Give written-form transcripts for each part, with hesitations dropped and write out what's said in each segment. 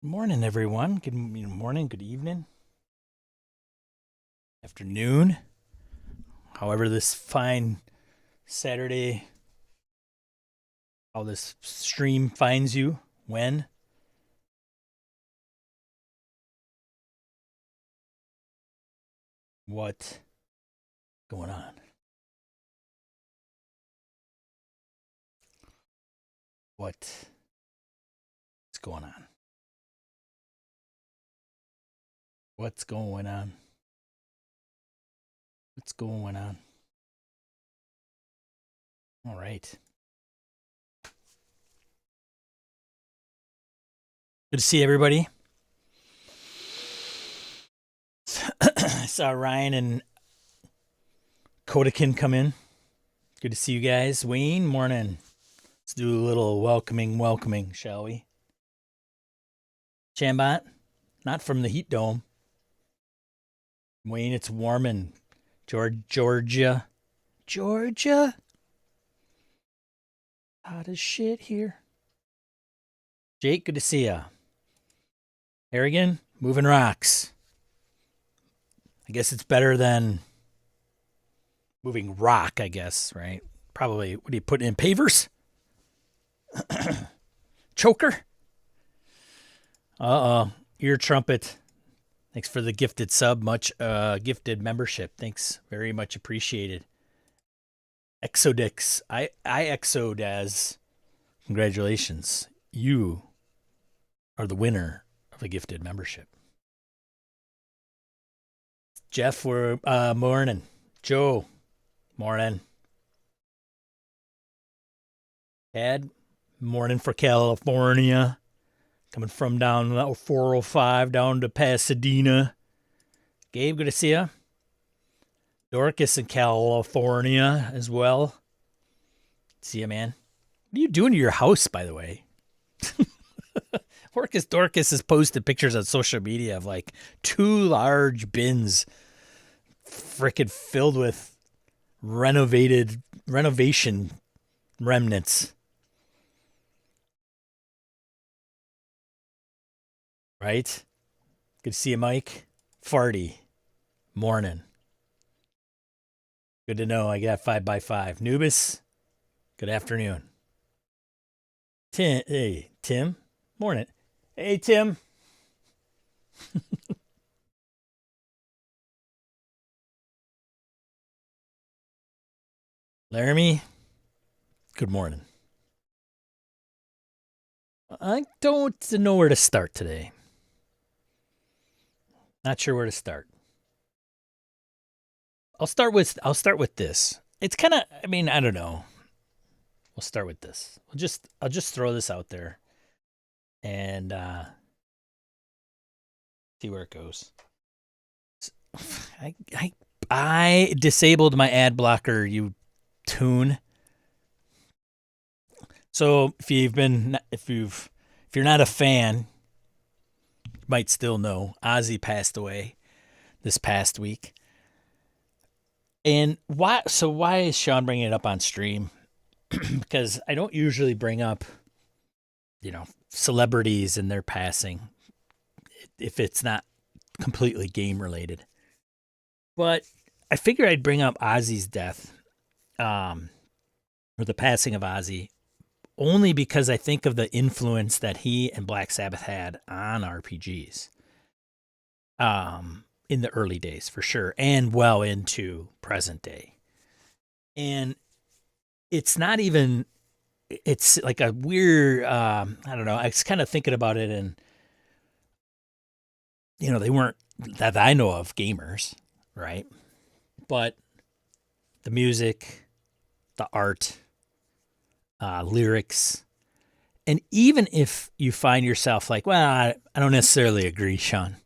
Morning, everyone. Good morning, good evening, afternoon. However, this fine Saturday, how this stream finds you, when. What going on? What's going on? What's going on? What's going on? All right. Good to see everybody. I saw Ryan and Kodakin come in. Good to see you guys. Wayne, morning. Let's do a little welcoming, shall we? Chambot, not from the heat dome. Wayne, it's warm in Georgia. Georgia? Hot as shit here. Jake, good to see ya. Harrigan, moving rocks. I guess it's better than moving rock, I guess, right? Probably, what are you putting in, pavers? Choker? Uh-oh, ear trumpet. Thanks for the gifted sub, gifted membership. Thanks, very much appreciated. Exodix, I exode as, congratulations. You are the winner of a gifted membership. Jeff, we're morning. Joe, morning. Ed, morning for California. Coming from down 405 down to Pasadena. Gabe, good to see ya. Dorcas in California as well. See ya, man. What are you doing to your house, by the way? Dorcas has posted pictures on social media of like 2 large bins frickin' filled with renovation remnants. Right? Good to see you, Mike. Farty. Morning. Good to know I got 5x5. Nubis, good afternoon. Hey, Tim. Morning. Hey, Tim. Laramie, good morning. I don't know where to start today. Not sure where to start. I'll start with this. It's kind of, I don't know. We'll start with this. I'll just throw this out there and see where it goes. I disabled my ad blocker, you tune. So if you're not a fan, you might still know Ozzy passed away this past week. And why is Sean bringing it up on stream? Because I don't usually bring up, celebrities and their passing if it's not completely game related. But I figured I'd bring up Ozzy's death, or the passing of Ozzy, only because I think of the influence that he and Black Sabbath had on RPGs. In the early days, for sure, and well into present day. And it's not even, it's like a weird, I don't know, I was kind of thinking about it, and, they weren't, that I know of, gamers, right? But the music, the art, lyrics, and even if you find yourself like, well, I don't necessarily agree, Sean,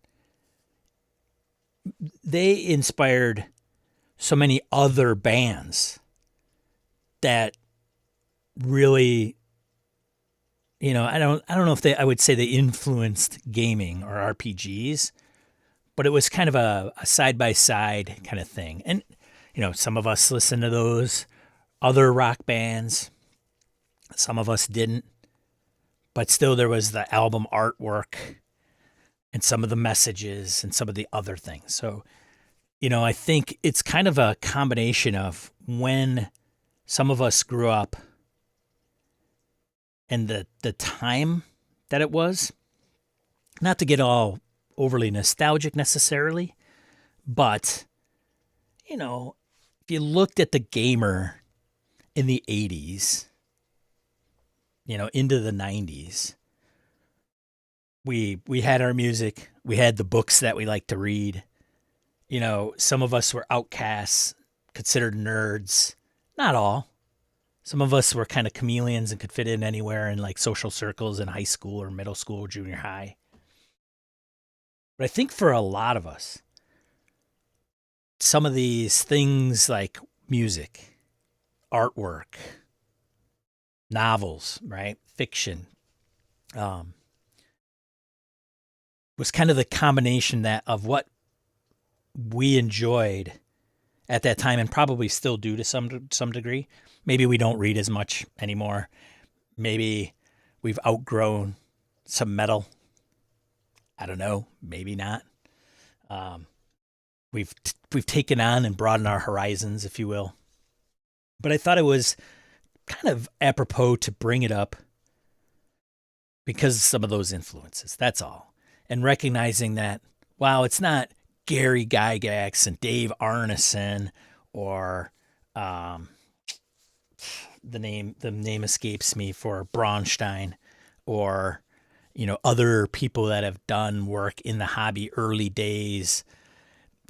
they inspired so many other bands that really, I don't know if I would say they influenced gaming or RPGs, but it was kind of a side-by-side kind of thing. And, some of us listen to those other rock bands. Some of us didn't. But still, there was the album artwork and some of the messages and some of the other things. So, I think it's kind of a combination of when some of us grew up and the time that it was, not to get all overly nostalgic necessarily, but, if you looked at the gamer in the 80s, into the 90s, we had our music, we had the books that we liked to read. Some of us were outcasts, considered nerds. Not all. Some of us were kind of chameleons and could fit in anywhere in like social circles in high school or middle school or junior high. But I think for a lot of us, some of these things like music, artwork, novels, right? Fiction, was kind of the combination of what we enjoyed at that time and probably still do to some degree. Maybe we don't read as much anymore. Maybe we've outgrown some metal. I don't know. Maybe not. We've taken on and broadened our horizons, if you will. But I thought it was kind of apropos to bring it up because of some of those influences. That's all. And recognizing that, wow, it's not Gary Gygax and Dave Arneson or the name escapes me, for Braunstein, or other people that have done work in the hobby early days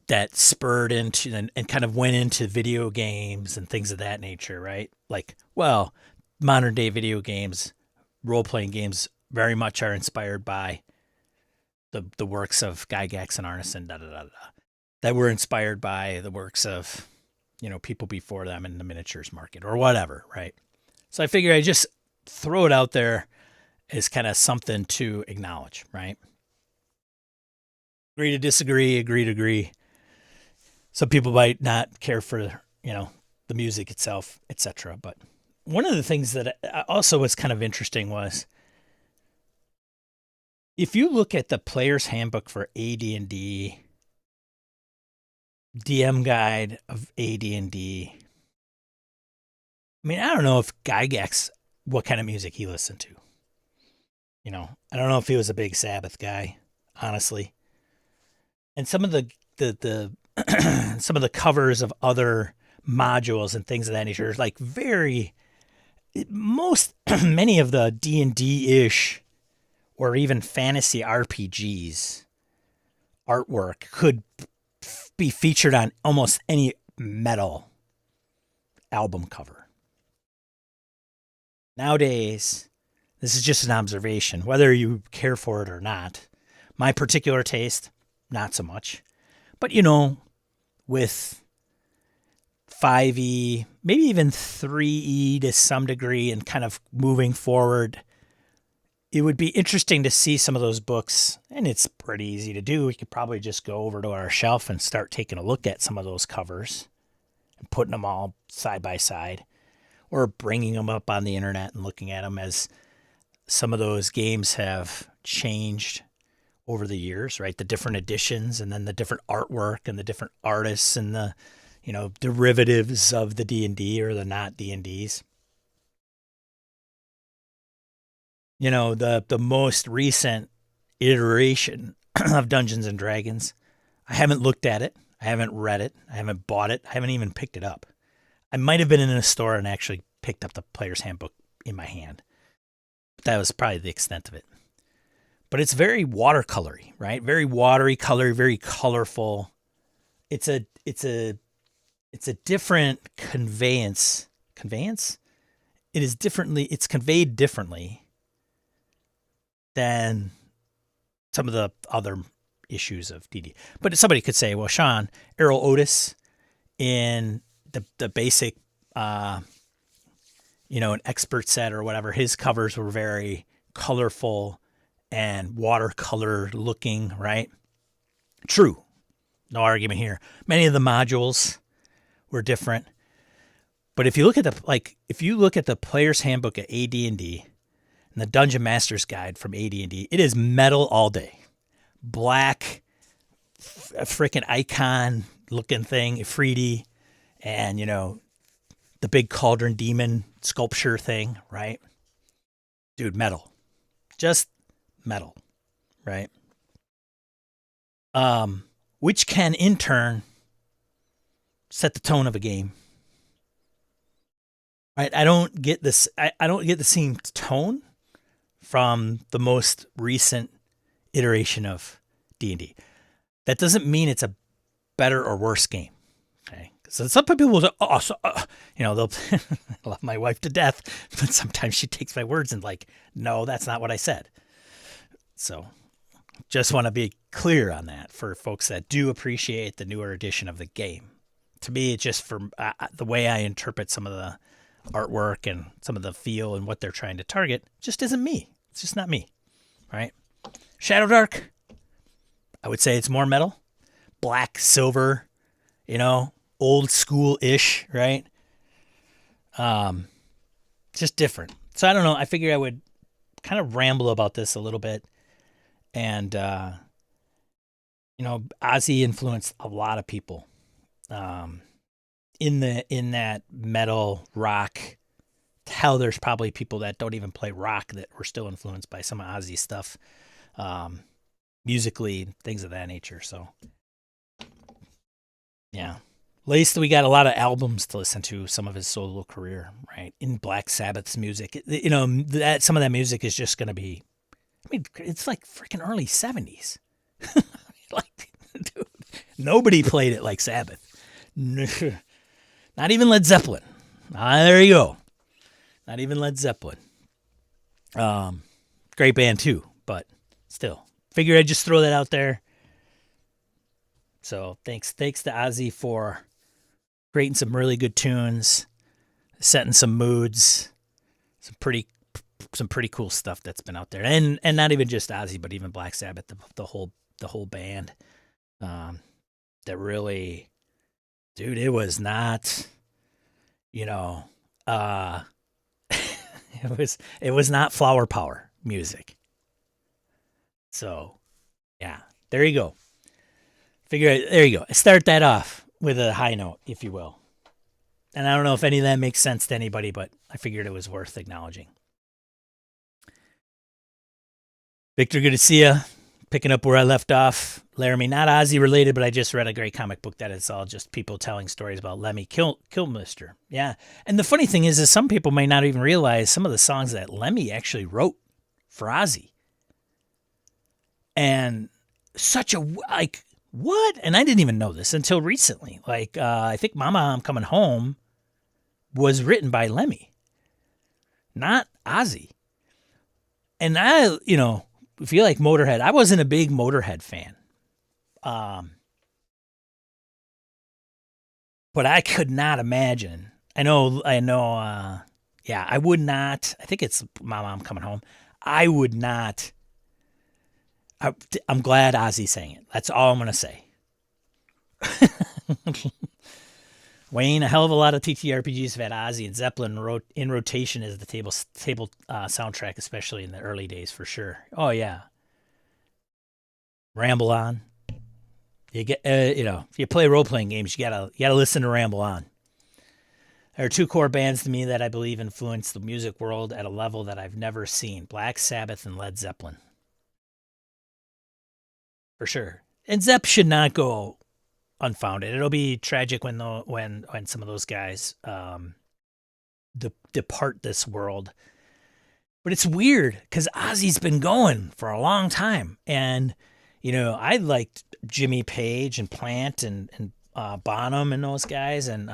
that spurred into and kind of went into video games and things of that nature, right? Like, well, modern day video games, role-playing games very much are inspired by the works of Gygax and Arneson, that were inspired by the works of, people before them in the miniatures market or whatever, right? So I figure I just throw it out there as kind of something to acknowledge, right? Agree to disagree, agree to agree. Some people might not care for, the music itself, etc. But one of the things that also was kind of interesting was, if you look at the player's handbook for AD&D, DM guide of AD&D, I mean, I don't know if Gygax, what kind of music he listened to. I don't know if he was a big Sabbath guy, honestly. And some of the some of the covers of other modules and things of that nature, like many of the D&D-ish or even fantasy RPGs artwork could be featured on almost any metal album cover. Nowadays, this is just an observation, whether you care for it or not. My particular taste, not so much. But, with 5e, maybe even 3e to some degree, and kind of moving forward, it would be interesting to see some of those books, and it's pretty easy to do. We could probably just go over to our shelf and start taking a look at some of those covers and putting them all side by side, or bringing them up on the internet and looking at them, as some of those games have changed over the years, right? The different editions, and then the different artwork and the different artists and the, derivatives of the D&D or the not D&Ds. The most recent iteration of Dungeons and Dragons, I haven't looked at it. I haven't read it. I haven't bought it. I haven't even picked it up. I might have been in a store and actually picked up the player's handbook in my hand. But that was probably the extent of it. But it's very watercolory, right? Very watery color, very colorful. It's a different conveyance. Conveyance? It's conveyed differently than some of the other issues of DD. But somebody could say, well, Sean, Errol Otis in the basic, an expert set or whatever, his covers were very colorful and watercolor looking, right? True. No argument here. Many of the modules were different. But if you look at the player's handbook at AD&D and the Dungeon Master's Guide from AD&D, it is metal all day. black, a freaking icon looking thing, Ifriti, and the big cauldron demon sculpture thing, right? Dude, metal, just metal, right? Which can in turn set the tone of a game. Right? I don't get this. I don't get the same tone from the most recent iteration of D&D. That doesn't mean it's a better or worse game. Okay, so some people will say, "Oh, so, they'll I love my wife to death," but sometimes she takes my words and like, "No, that's not what I said." So, just want to be clear on that for folks that do appreciate the newer edition of the game. To me, it's just for the way I interpret some of the artwork and some of the feel and what they're trying to target, just isn't me. It's just not me, right? Shadowdark, I would say it's more metal, black, silver, old school-ish, right? Just different. So I don't know. I figured I would kind of ramble about this a little bit. And, Ozzy influenced a lot of people in that metal rock. Hell, there's probably people that don't even play rock that were still influenced by some of Ozzy's stuff, musically, things of that nature. So, yeah. At least we got a lot of albums to listen to, some of his solo career, right? In Black Sabbath's music. That some of that music is just going to be, it's like freaking early 70s. Like, dude, nobody played it like Sabbath. Not even Led Zeppelin. There you go. Not even Led Zeppelin. Great band too, but still. Figured I'd just throw that out there. So thanks to Ozzy for creating some really good tunes, setting some moods, some pretty cool stuff that's been out there, and not even just Ozzy, but even Black Sabbath, the whole band. That really, dude, it was not, it was not flower power music. So, yeah, there you go. There you go. Start that off with a high note, if you will. And I don't know if any of that makes sense to anybody, but I figured it was worth acknowledging. Victor, good to see you. Picking up where I left off. Laramie, not Ozzy related, but I just read a great comic book that it's all just people telling stories about Lemmy Kilmister. Yeah. And the funny thing is some people may not even realize some of the songs that Lemmy actually wrote for Ozzy. And such a, like, what? And I didn't even know this until recently. Like, I think Mama, I'm Coming Home was written by Lemmy, not Ozzy. And I, if you like Motorhead, I wasn't a big Motorhead fan. But I could not imagine. I know, yeah, I would not. I think it's Mama, I'm Coming Home. I would not. I'm glad Ozzy sang it. That's all I'm going to say. Wayne, a hell of a lot of TTRPGs have had Ozzy and Zeppelin in rotation as the table soundtrack, especially in the early days, for sure. Oh, yeah. Ramble On. You get, if you play role-playing games, you gotta listen to Ramble On. There are two core bands to me that I believe influenced the music world at a level that I've never seen: Black Sabbath and Led Zeppelin. For sure. And Zepp should not go unfounded. It'll be tragic when some of those guys depart this world. But it's weird because Ozzy's been going for a long time, and I liked Jimmy Page and Plant and Bonham and those guys, and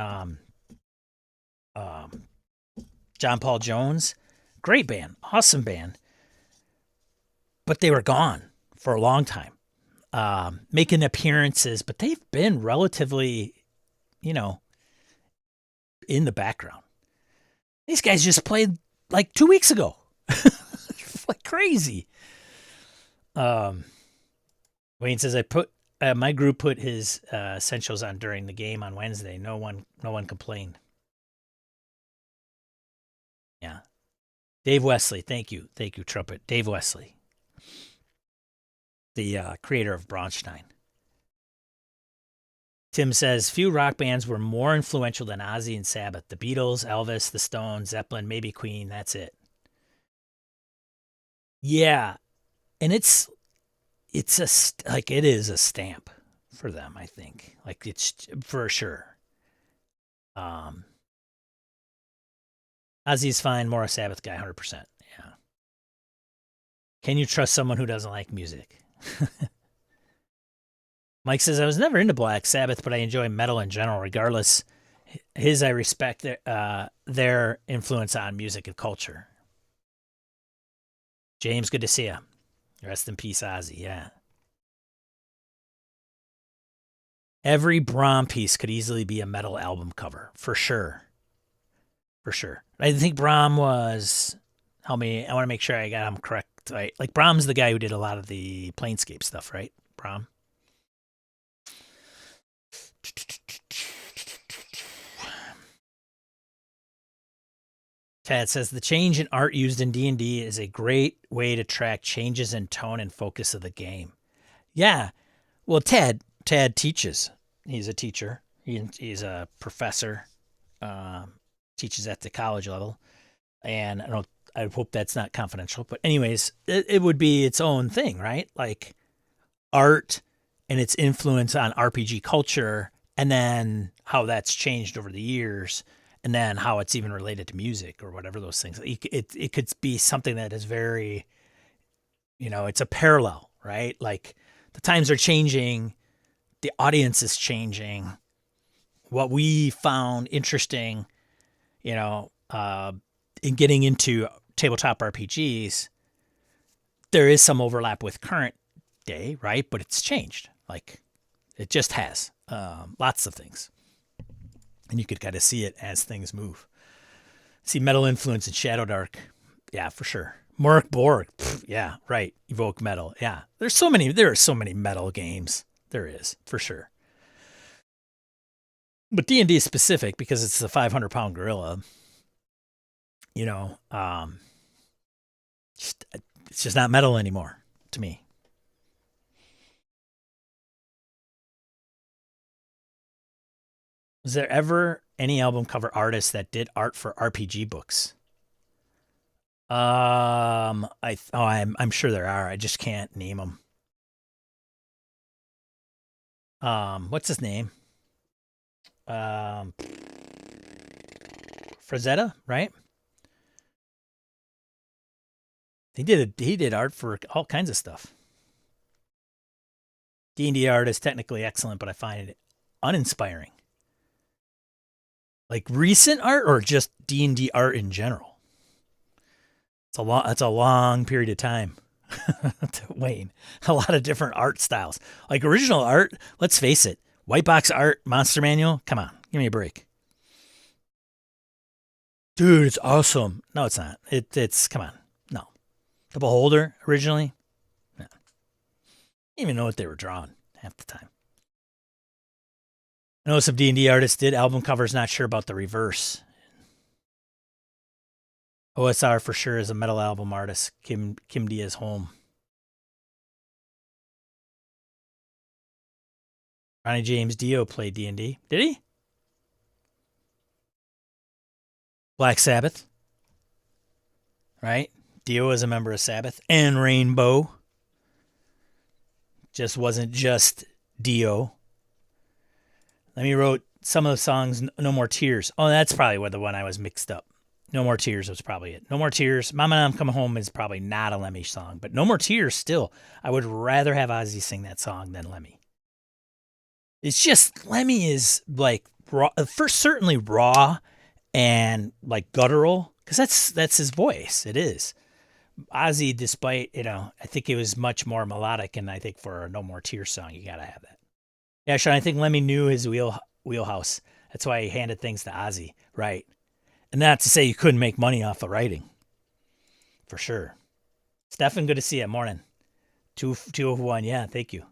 John Paul Jones. Great band, awesome band. But they were gone for a long time. Making appearances, but they've been relatively, in the background. These guys just played like 2 weeks ago. Like crazy. Wayne says, my group put his essentials on during the game on Wednesday. No one complained. Yeah. Dave Wesley, thank you, Trumpet. Dave Wesley. the creator of Braunstein. Tim says, few rock bands were more influential than Ozzy and Sabbath. The Beatles, Elvis, the Stones, Zeppelin, maybe Queen. That's it. Yeah. And it is a stamp for them, I think. Like, it's for sure. Ozzy's fine. More a Sabbath guy, 100%. Yeah. Can you trust someone who doesn't like music? Mike says, I was never into Black Sabbath, but I enjoy metal in general, regardless. I respect their influence on music and culture. James, good to see you. Rest in peace, Ozzy. Yeah. Every Brahm piece could easily be a metal album cover, for sure. For sure. I think Brahm was. Help me. I want to make sure I got him correct. Right? Like, Brahm's the guy who did a lot of the Planescape stuff, right? Brahm. Tad says the change in art used in D&D is a great way to track changes in tone and focus of the game. Yeah. Well, Tad teaches. He's a teacher. He's a professor. Teaches at the college level. And I hope that's not confidential. But anyways, it would be its own thing, right? Like art and its influence on RPG culture, and then how that's changed over the years, and then how it's even related to music or whatever those things. It could be something that is very, it's a parallel, right? Like the times are changing, the audience is changing. What we found interesting, in getting into tabletop RPGs, there is some overlap with current day, right? But it's changed. Like it just has lots of things. And you could kind of see it as things move. See metal influence in Shadowdark. Yeah, for sure. Mark Borg. Yeah, right. Evoke metal. Yeah. There are so many metal games. There is, for sure. But D&D is specific because it's a 500-pound gorilla. It's just not metal anymore to me. Was there ever any album cover artist that did art for RPG books? I'm sure there are. I just can't name them. What's his name? Frazetta, right? He did art for all kinds of stuff. D&D art is technically excellent, but I find it uninspiring. Like recent art or just D&D art in general? It's a long period of time. Wayne, a lot of different art styles. Like original art, let's face it, white box art, Monster Manual, come on, give me a break. Dude, it's awesome. No, it's not. It's come on. No. The Beholder originally? No. I didn't even know what they were drawing half the time. I know some D&D artists did album covers, not sure about the reverse. OSR for sure is a metal album artist. Kim Diaz Home. Ronnie James Dio played D&D. Did he? Black Sabbath. Right? Dio was a member of Sabbath. And Rainbow. Just wasn't just Dio. Lemmy wrote some of the songs, No More Tears. Oh, that's probably what the one I was mixed up. No More Tears was probably it. No More Tears. Mama and I'm Coming Home is probably not a Lemmy song, but No More Tears still. I would rather have Ozzy sing that song than Lemmy. It's just Lemmy is like raw, first certainly raw and like guttural because that's his voice. It is. Ozzy, despite I think it was much more melodic, and I think for a No More Tears song, you gotta have that. Yeah, Sean, I think Lemmy knew his wheelhouse. That's why he handed things to Ozzy, right? And not to say you couldn't make money off of writing. For sure. Stefan, good to see you. Morning. 201. Yeah, thank you.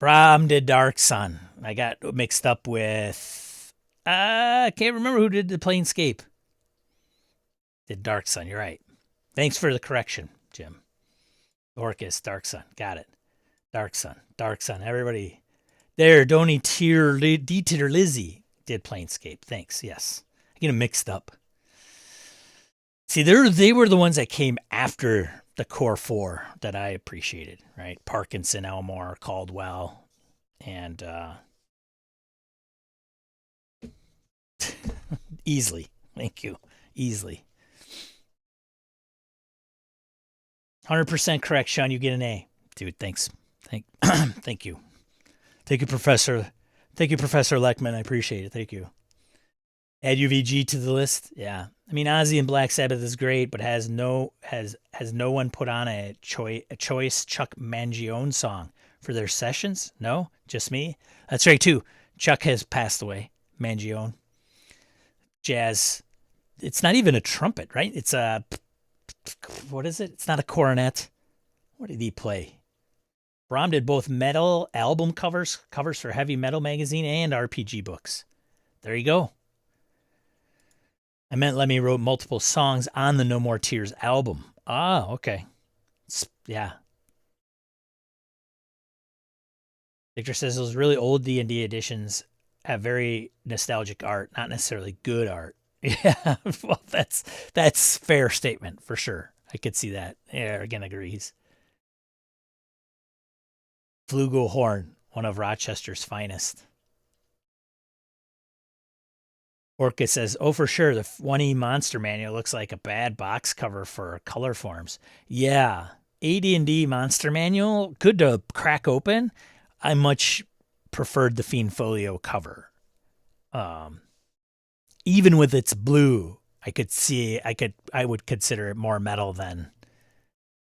Brahm did Dark Sun. I got mixed up with... I can't remember who did the Planescape. Did Dark Sun, you're right. Thanks for the correction, Jim. Orcus, Dark Sun. Got it. Dark Sun. Dark Sun. Everybody. There, Donny Tier D-Tier Lizzie did Planescape. Thanks. Yes. I get them mixed up. See, they were the ones that came after the core four that I appreciated, right? Parkinson, Elmore, Caldwell, and easily. Thank you. Easily. 100% correct, Sean. You get an A. Dude, thanks. Thank you. Thank you, Professor. Thank you, Professor Leckman. I appreciate it. Thank you. Add UVG to the list. Yeah. I mean, Ozzy and Black Sabbath is great, but has no one put on a choice Chuck Mangione song for their sessions? No, just me. That's right too. Chuck has passed away. Mangione. Jazz. It's not even a trumpet, right? It's a, what is it? It's not a cornet. What did he play? Brom did both metal album covers for Heavy Metal magazine, and RPG books. There you go. I meant Lemmy wrote multiple songs on the No More Tears album. Ah, okay. Yeah. Victor says those really old D&D editions have very nostalgic art, not necessarily good art. Yeah, well, that's fair statement for sure. I could see that. Yeah, again, agrees. Flugelhorn, one of Rochester's finest. Orca says, oh, for sure, the 1E Monster Manual looks like a bad box cover for color forms. Yeah, AD&D Monster Manual, good to crack open. I much preferred the Fiend Folio cover. Even with its blue, I would consider it more metal than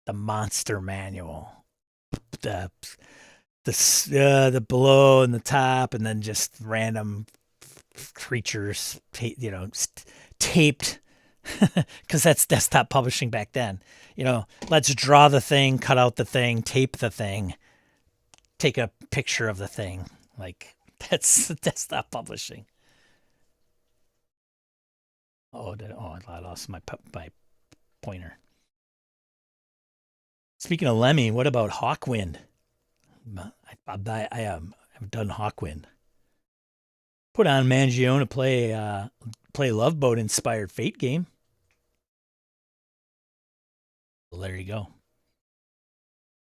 the Monster Manual. The below and the top, and then just random creatures, taped, because that's desktop publishing back then. Let's draw the thing, cut out the thing, tape the thing, take a picture of the thing. Like, that's desktop publishing. I lost my pointer. Speaking of Lemmy, what about Hawkwind? I have done Hawkwind. Put on Mangione to play Love Boat inspired Fate game. Well, there you go.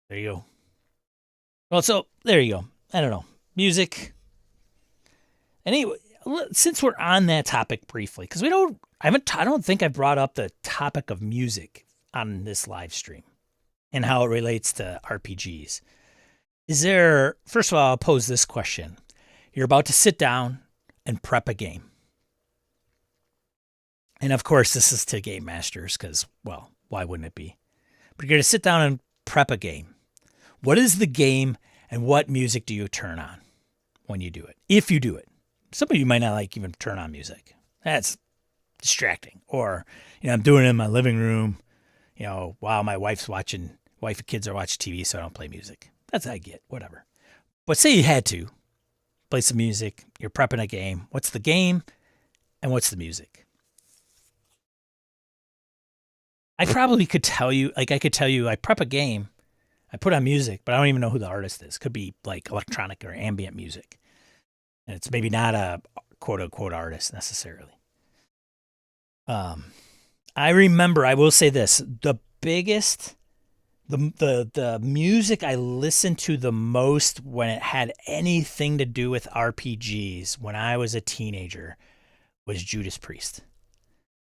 There you go. Well, so there you go. I don't know. Music. Anyway, since we're on that topic briefly, because I don't think I brought up the topic of music on this live stream and how it relates to RPGs. First of all, I'll pose this question. You're about to sit down and prep a game. And of course, this is to game masters because, well, why wouldn't it be? But you're going to sit down and prep a game. What is the game and what music do you turn on when you do it? If you do it. Some of you might not like even turn on music. That's distracting. Or, I'm doing it in my living room, while my wife and kids are watching TV, so I don't play music. That's what I get, whatever. But say you had to play some music, you're prepping a game. What's the game and what's the music? I probably could tell you, I prep a game, I put on music, but I don't even know who the artist is. Could be like electronic or ambient music. And it's maybe not a quote unquote artist necessarily. I remember, I will say this, the music I listened to the most when it had anything to do with RPGs when I was a teenager was Judas Priest.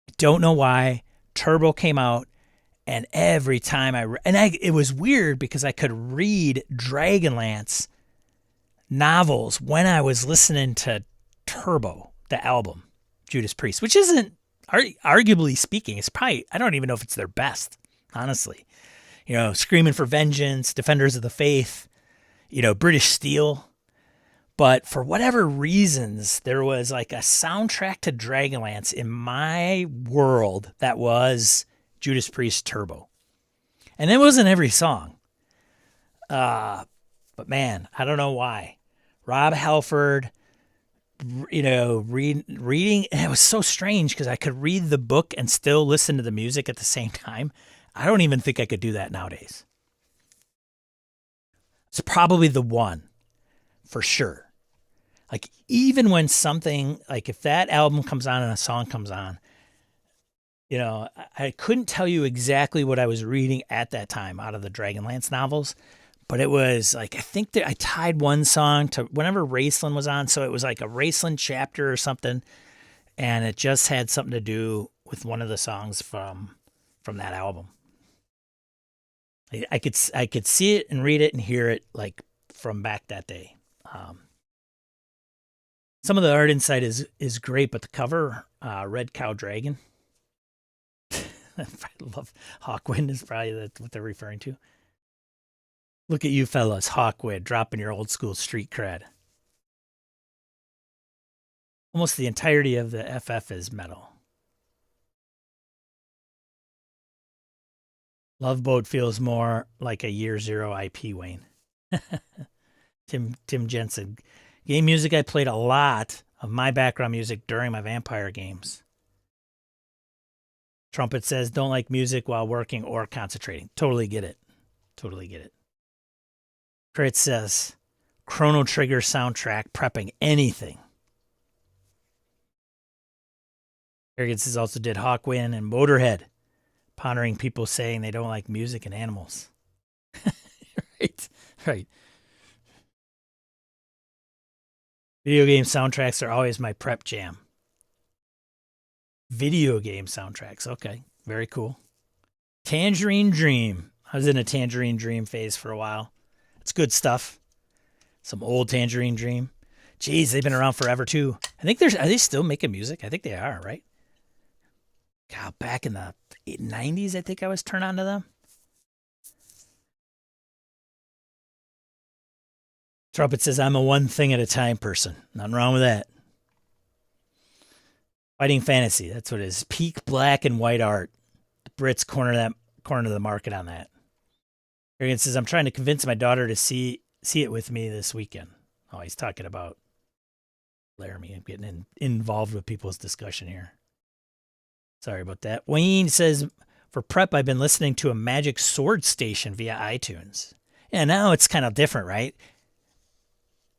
I don't know why. Turbo came out, and every time it was weird because I could read Dragonlance novels when I was listening to Turbo, the album, Judas Priest, which isn't, arguably speaking, it's probably, I don't even know if it's their best, honestly. Screaming for Vengeance, Defenders of the Faith, British Steel. But for whatever reasons, there was like a soundtrack to Dragonlance in my world that was Judas Priest Turbo. And it wasn't every song. But man, I don't know why. Rob Halford, reading, and it was so strange because I could read the book and still listen to the music at the same time. I don't even think I could do that nowadays. It's probably the one for sure. Like, even when something, like if that album comes on and a song comes on, I couldn't tell you exactly what I was reading at that time out of the Dragonlance novels, but it was like, I think that I tied one song to whenever Raceland was on. So it was like a Raceland chapter or something. And it just had something to do with one of the songs from that album. I could see it and read it and hear it like from back that day. Some of the art inside is great, but the cover, Red Cow Dragon, I love Hawkwind is probably what they're referring to. Look at you fellas, Hawkwind, dropping your old school street cred. Almost the entirety of the FF is metal. Love Boat feels more like a Year Zero IP, Wayne. Tim Jensen. Game music, I played a lot of my background music during my vampire games. Trumpet says, don't like music while working or concentrating. Totally get it. Totally get it. Crit says, Chrono Trigger soundtrack, prepping anything. Arrogance has also did Hawkwind and Motorhead, pondering people saying they don't like music and animals. Right. Video game soundtracks are always my prep jam. Video game soundtracks. Okay. Very cool. Tangerine Dream. I was in a Tangerine Dream phase for a while. It's good stuff. Some old Tangerine Dream. Jeez, they've been around forever too. I think are they still making music? I think they are, right? God, back in the 90s, I think I was turned on to them. Trumpet says, I'm a one thing at a time person. Nothing wrong with that. Fighting Fantasy, that's what it is. Peak black and white art. The Brits corner the market on that. Arian says, I'm trying to convince my daughter to see it with me this weekend. Oh, he's talking about Laramie. I'm getting involved with people's discussion here. Sorry about that. Wayne says, for prep, I've been listening to a Magic Sword Station via iTunes. And now it's kind of different, right?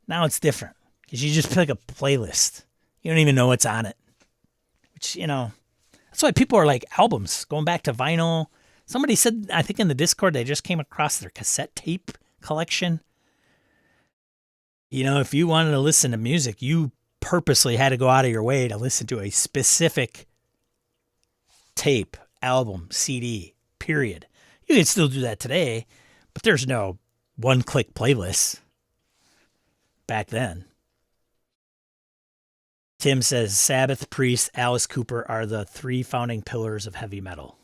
Now it's different because you just pick a playlist. You don't even know what's on it. Which, that's why people are like albums, going back to vinyl. Somebody said, I think in the Discord, they just came across their cassette tape collection. If you wanted to listen to music, you purposely had to go out of your way to listen to a specific tape, album, CD, period. You can still do that today, but there's no one-click playlist back then. Tim says Sabbath, Priest, Alice Cooper are the three founding pillars of heavy metal.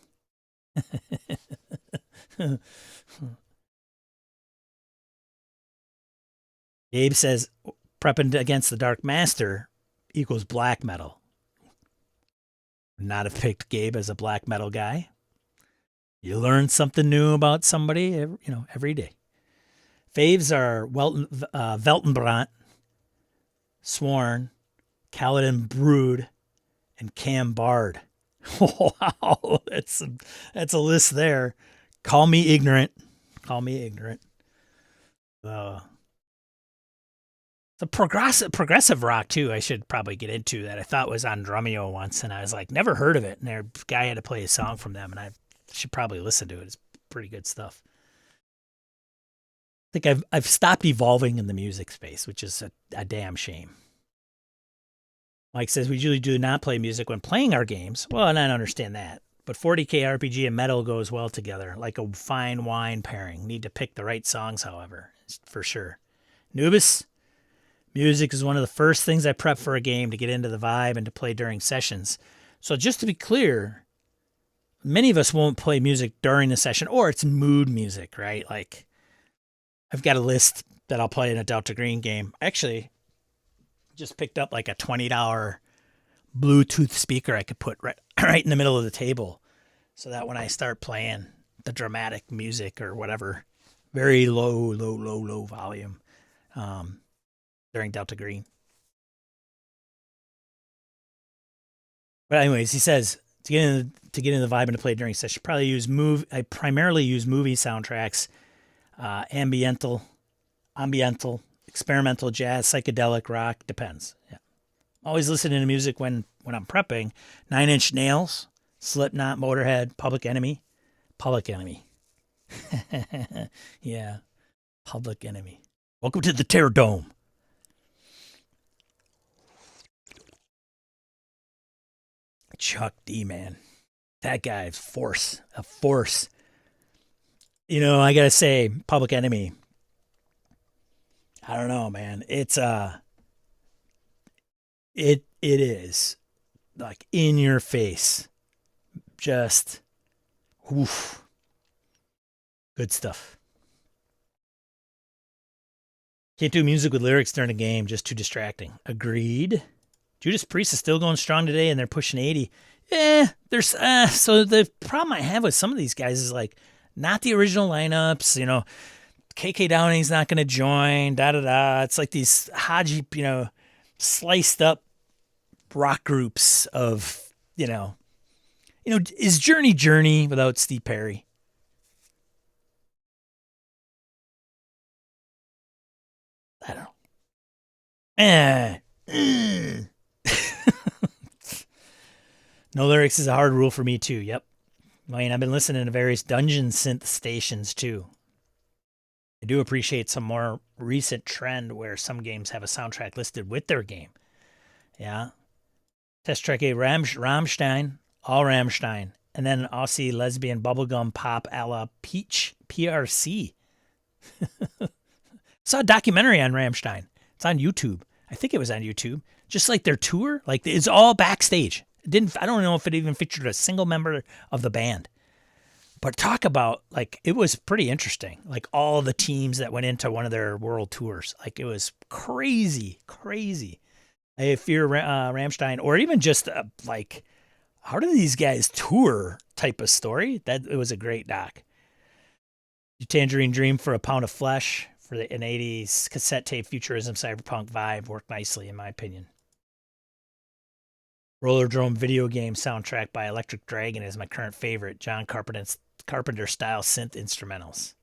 Gabe says prepping against the Dark Master equals black metal. Not have picked Gabe as a black metal guy. You learn something new about somebody, every day. Faves are Weltenbrandt, Sworn, Kaladin Brood, and Cam Bard. Wow, that's a list there. Call me ignorant. The progressive rock too, I should probably get into that I thought was on Drumeo once, and I was like, never heard of it. And their guy had to play a song from them, and I should probably listen to it. It's pretty good stuff. I think I've stopped evolving in the music space, which is a damn shame. Mike says, we usually do not play music when playing our games. Well, and I understand that. But 40K RPG and metal goes well together, like a fine wine pairing. Need to pick the right songs, however, for sure. Nubis, music is one of the first things I prep for a game to get into the vibe and to play during sessions. So just to be clear, many of us won't play music during the session, or it's mood music, right? Like, I've got a list that I'll play in a Delta Green game. Actually, just picked up like a $20 Bluetooth speaker I could put right in the middle of the table, so that when I start playing the dramatic music or whatever, very low volume during Delta Green. But anyways, he says to get in the vibe and to play during session, I primarily use movie soundtracks, ambiental, ambiental, experimental jazz, psychedelic rock, depends. Yeah. Always listening to music when I'm prepping. 9 Inch Nails, Slipknot, Motorhead, Public Enemy. Public Enemy. Yeah, Public Enemy. Welcome to the Terror Dome. Chuck D, man. That guy's a force. You know, I gotta say, Public Enemy. I don't know, man. It is like in your face. Just oof. Good stuff. Can't do music with lyrics during a game, just too distracting. Agreed. Judas Priest is still going strong today, and they're pushing 80. There's so the problem I have with some of these guys is like not the original lineups. You know, KK Downing's not going to join. Da da da. It's like these Haji, sliced up rock groups of is Journey without Steve Perry? I don't know. No lyrics is a hard rule for me too. Yep. I mean, I've been listening to various dungeon synth stations too. I do appreciate some more recent trend where some games have a soundtrack listed with their game. Yeah. Test Track A, Rammstein, all Rammstein. And then Aussie lesbian bubblegum pop a la Peach, PRC. Saw a documentary on Rammstein. It's on YouTube. I think it was on YouTube. Just like their tour, like it's all backstage. I don't know if it even featured a single member of the band. But talk about, like, it was pretty interesting. Like all the teams that went into one of their world tours. Like it was crazy. If you're Rammstein, or even just like, how do these guys tour type of story? It was a great doc. Tangerine Dream for a Pound of Flesh for an 80s cassette tape futurism cyberpunk vibe worked nicely, in my opinion. Rollerdrome video game soundtrack by Electric Dragon is my current favorite. John Carpenter style synth instrumentals.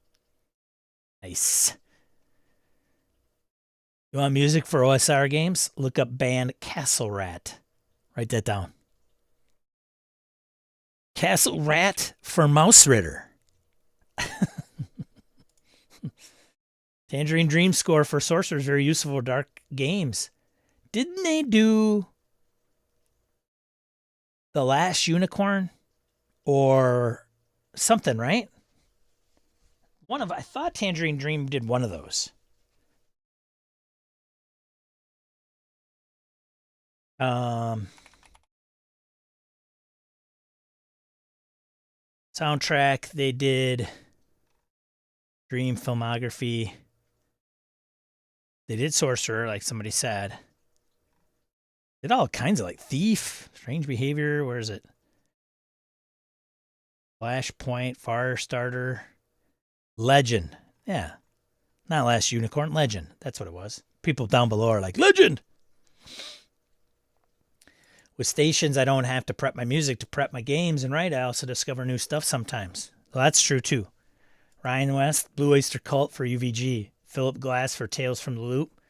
Nice. You want music for OSR games? Look up band Castle Rat. Write that down. Castle Rat for Mouse Ritter. Tangerine Dream score for Sorcerers, very useful for dark games. Didn't they do The Last Unicorn or something, right? I thought Tangerine Dream did one of those. Soundtrack, they did Dream filmography. They did Sorcerer, like somebody said. Did all kinds of like Thief, Strange Behavior. Where is it? Flashpoint, Firestarter, Legend. Yeah. Not Last Unicorn, Legend. That's what it was. People down below are like, Legend! With stations, I don't have to prep my music to prep my games, and right, I also discover new stuff sometimes. Well, that's true too. Ryan West, Blue Oyster Cult for UVG. Philip Glass for Tales from the Loop.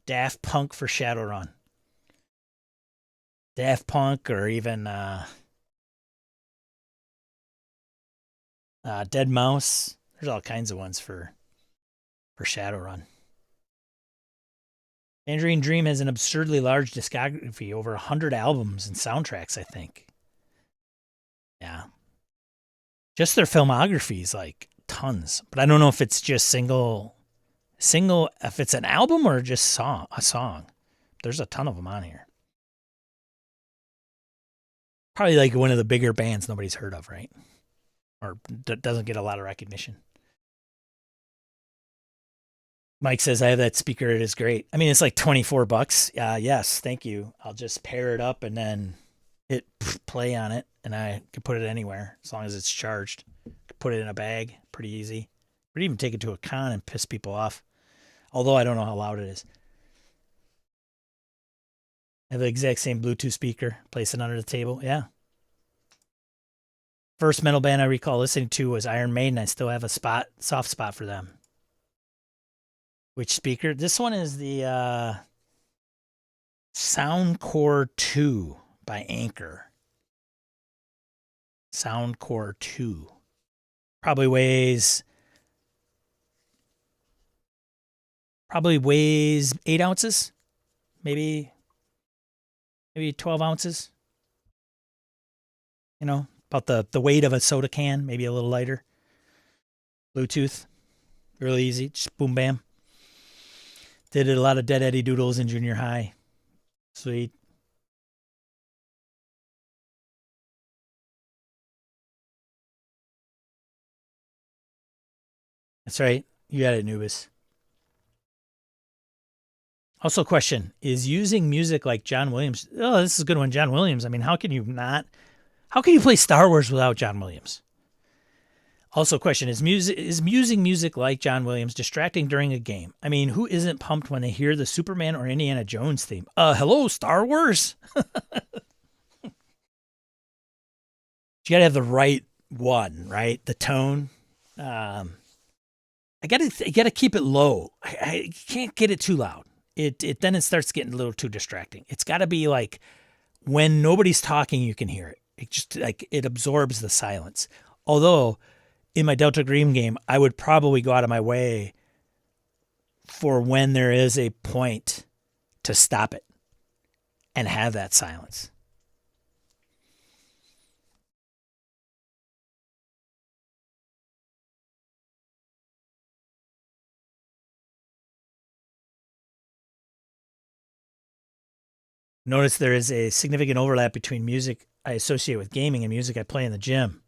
Daft Punk for Shadowrun. Daft Punk, or even Dead Mouse. There's all kinds of ones for Shadowrun. Tangerine Dream has an absurdly large discography, over 100 albums and soundtracks, I think. Yeah. Just their filmography is like tons, but I don't know if it's just single, if it's an album or just a song. There's a ton of them on here. Probably like one of the bigger bands nobody's heard of, right? Or doesn't get a lot of recognition. Mike says, I have that speaker. It is great. I mean, it's like $24. Yes, thank you. I'll just pair it up and then hit play on it, and I can put it anywhere as long as it's charged. Put it in a bag. Pretty easy. Could even take it to a con and piss people off. Although I don't know how loud it is. I have the exact same Bluetooth speaker. Place it under the table. Yeah. First metal band I recall listening to was Iron Maiden. I still have a soft spot for them. Which speaker? This one is the Soundcore 2 by Anchor. Soundcore 2. Probably weighs 8 ounces, maybe 12 ounces. You know, about the weight of a soda can, maybe a little lighter. Bluetooth, really easy, just boom bam. Did a lot of Dead Eddie Doodles in junior high. Sweet. That's right. You got it, Nubis. Also, question is using music like John Williams. Oh, this is a good one. John Williams. I mean, how can you play Star Wars without John Williams? Also, question is using music like John Williams distracting during a game? I mean, who isn't pumped when they hear the Superman or Indiana Jones theme? Hello, Star Wars. You gotta have the right one, right? The tone. I gotta keep it low. I can't get it too loud. Then it starts getting a little too distracting. It's got to be like when nobody's talking, you can hear it. It just like it absorbs the silence. Although in my Delta Green game, I would probably go out of my way for when there is a point to stop it and have that silence. Notice there is a significant overlap between music I associate with gaming and music I play in the gym.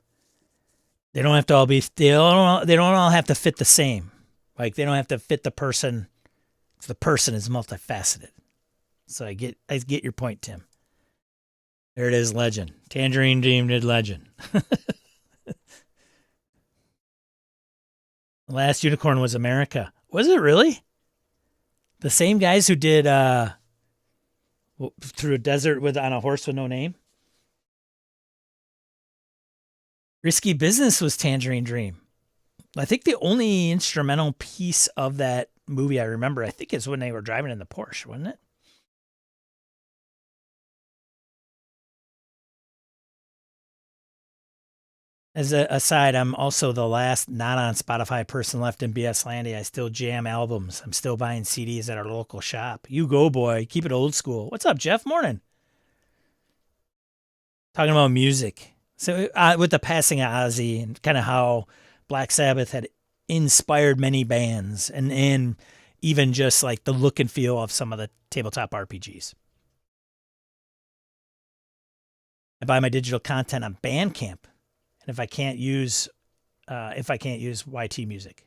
They don't have to all be. They don't all have to fit the same. Like they don't have to fit the person. The person is multifaceted. So I get your point, Tim. There it is, Legend. Tangerine Dream did Legend. The Last Unicorn was America. Was it really? The same guys who did Through a Desert on a Horse with No Name? Risky Business was Tangerine Dream. I think the only instrumental piece of that movie I remember, I think, is when they were driving in the Porsche, wasn't it? As an aside, I'm also the last not on Spotify person left in BS Landy. I still jam albums. I'm still buying CDs at our local shop. You go, boy. Keep it old school. What's up, Jeff? Morning. Talking about music. So with the passing of Ozzy and kind of how Black Sabbath had inspired many bands and even just like the look and feel of some of the tabletop RPGs. I buy my digital content on Bandcamp, and if I can't use YT Music,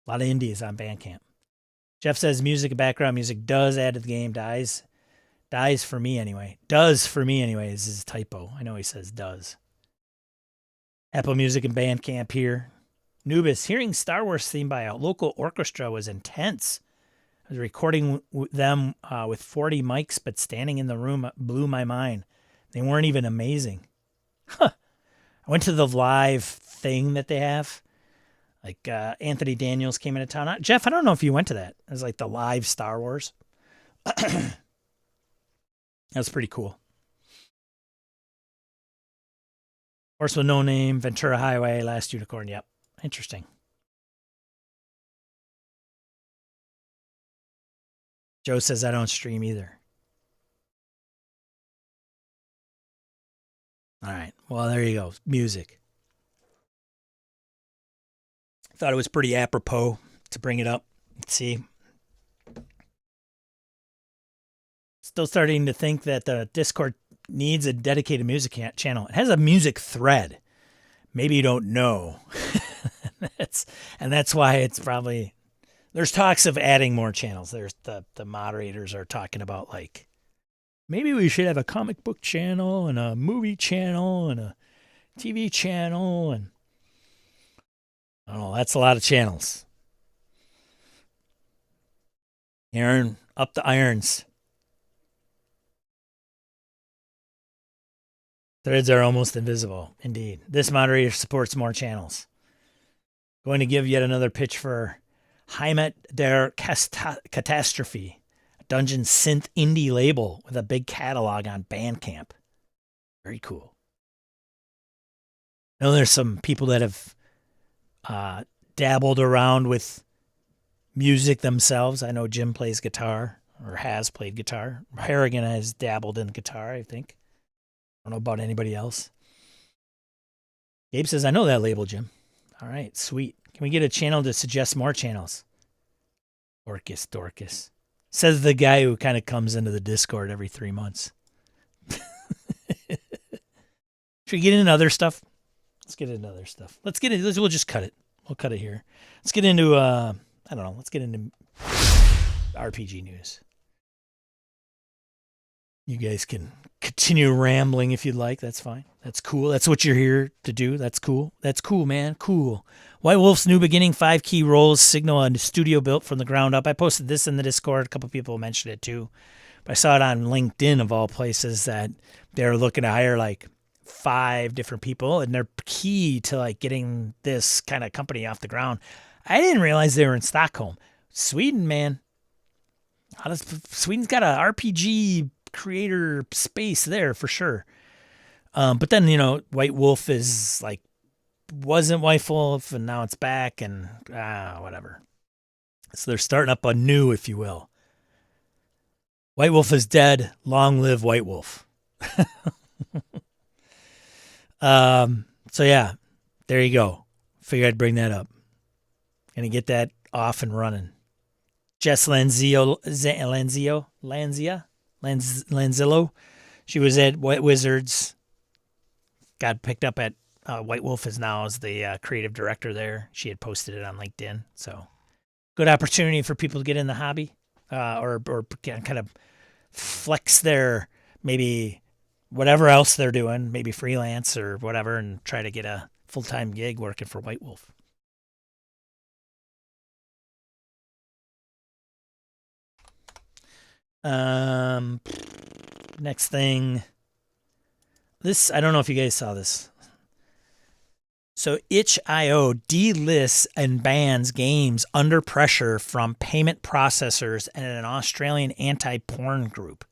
a lot of indies on Bandcamp. Jeff says music and background music does add to the game. Dies for me anyway. Does for me anyway is his typo. I know he says does. Apple Music and Bandcamp here. Nubis, hearing Star Wars theme by a local orchestra was intense. I was recording them with 40 mics, but standing in the room blew my mind. They weren't even amazing. Huh. I went to the live thing that they have. Like Anthony Daniels came into town. Jeff, I don't know if you went to that. It was like the live Star Wars. That was pretty cool. Horse with No Name, Ventura Highway, Last Unicorn. Yep. Interesting. Joe says I don't stream either. All right. Well, there you go. Music. Thought it was pretty apropos to bring it up. Let's see. Still starting to think that the Discord needs a dedicated music channel. It has a music thread. Maybe you don't know. That's why it's probably there's talks of adding more channels. There's the moderators are talking about like maybe we should have a comic book channel and a movie channel and a TV channel and oh, that's a lot of channels. Aaron, up the irons. Threads are almost invisible. Indeed. This moderator supports more channels. Going to give yet another pitch for Heimat der Katastrophe, a dungeon synth indie label with a big catalog on Bandcamp. Very cool. I know there's some people that have dabbled around with music themselves. I know Jim plays guitar or has played guitar. Harrigan has dabbled in guitar, I think. I don't know about anybody else. Gabe says, I know that label, Jim. All right, sweet. Can we get a channel to suggest more channels? Dorcas. Says the guy who kind of comes into the Discord every 3 months. Should we get into other stuff? Let's get into other stuff. We'll just cut it. We'll cut it here. Let's get into, I don't know. Let's get into RPG news. You guys can continue rambling if you'd like. That's fine. That's cool. That's what you're here to do. That's cool. That's cool, man. Cool. White Wolf's new beginning 5 key roles signal a studio built from the ground up. I posted this in the Discord. A couple people mentioned it too. But I saw it on LinkedIn of all places that they're looking to hire like 5 different people, and they're key to like getting this kind of company off the ground. I didn't realize they were in Stockholm. Sweden, man. Sweden's got a RPG creator space there for sure. But then, White Wolf is like, wasn't White Wolf, and now it's back, and whatever. So they're starting up anew, if you will. White Wolf is dead. Long live White Wolf. So yeah, there you go. Figured I'd bring that up. Gonna get that off and running. Jess Lanzillo, she was at White Wizards. Got picked up at White Wolf is now as the creative director there. She had posted it on LinkedIn. So good opportunity for people to get in the hobby or kind of flex their maybe whatever else they're doing, maybe freelance or whatever, and try to get a full-time gig working for White Wolf. Next thing. This, I don't know if you guys saw this. So itch.io delists and bans games under pressure from payment processors and an Australian anti-porn group.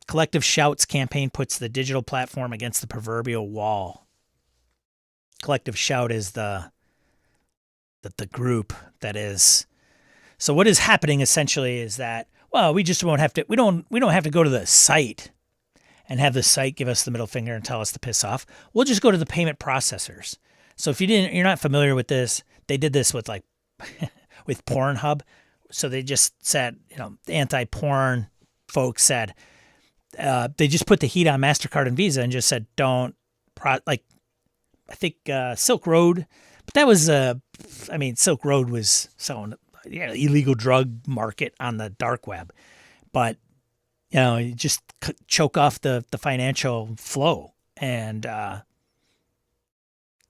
Collective Shouts campaign puts the digital platform against the proverbial wall. Collective Shout is the group that is. So what is happening essentially is that, well, we just won't have to. We don't have to go to the site and have the site give us the middle finger and tell us to piss off. We'll just go to the payment processors. So if you're not familiar with this, they did this with like with Pornhub. So they just said, the anti-porn folks said, they just put the heat on MasterCard and Visa and just said, I think Silk Road, but that was, Silk Road was selling illegal drug market on the dark web. But, you just choke off the financial flow. And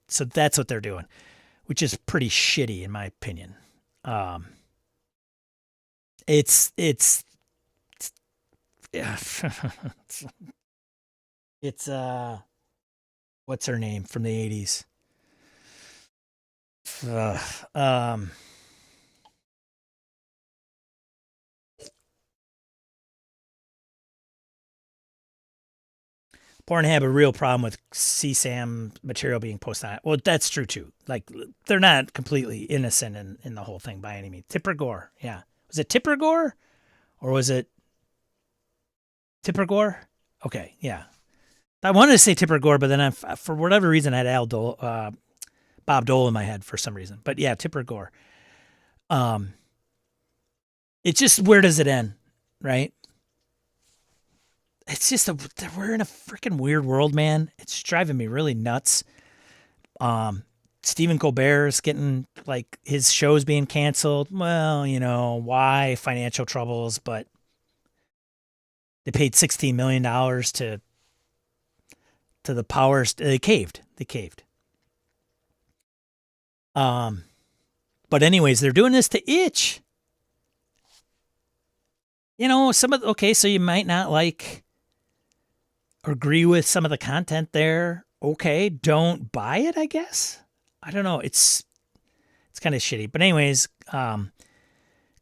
so that's what they're doing, which is pretty shitty in my opinion. It's what's her name from the 80s? Porn have a real problem with CSAM material being posted on it. Well, that's true too. Like, they're not completely innocent in the whole thing by any means. Tipper Gore, yeah. Was it Tipper Gore? Or was it Tipper Gore? Okay, yeah. I wanted to say Tipper Gore, but then for whatever reason I had Bob Dole in my head for some reason. But yeah, Tipper Gore. It's just, where does it end, right? It's just we're in a freaking weird world, man. It's driving me really nuts. Stephen Colbert is getting, like, his show's being canceled. Well, why? Financial troubles, but they paid $16 million to the powers. They caved. But anyways, they're doing this to Itch. So you might not like or agree with some of the content there. Okay, don't buy it, I guess. I don't know. It's kind of shitty. But anyways,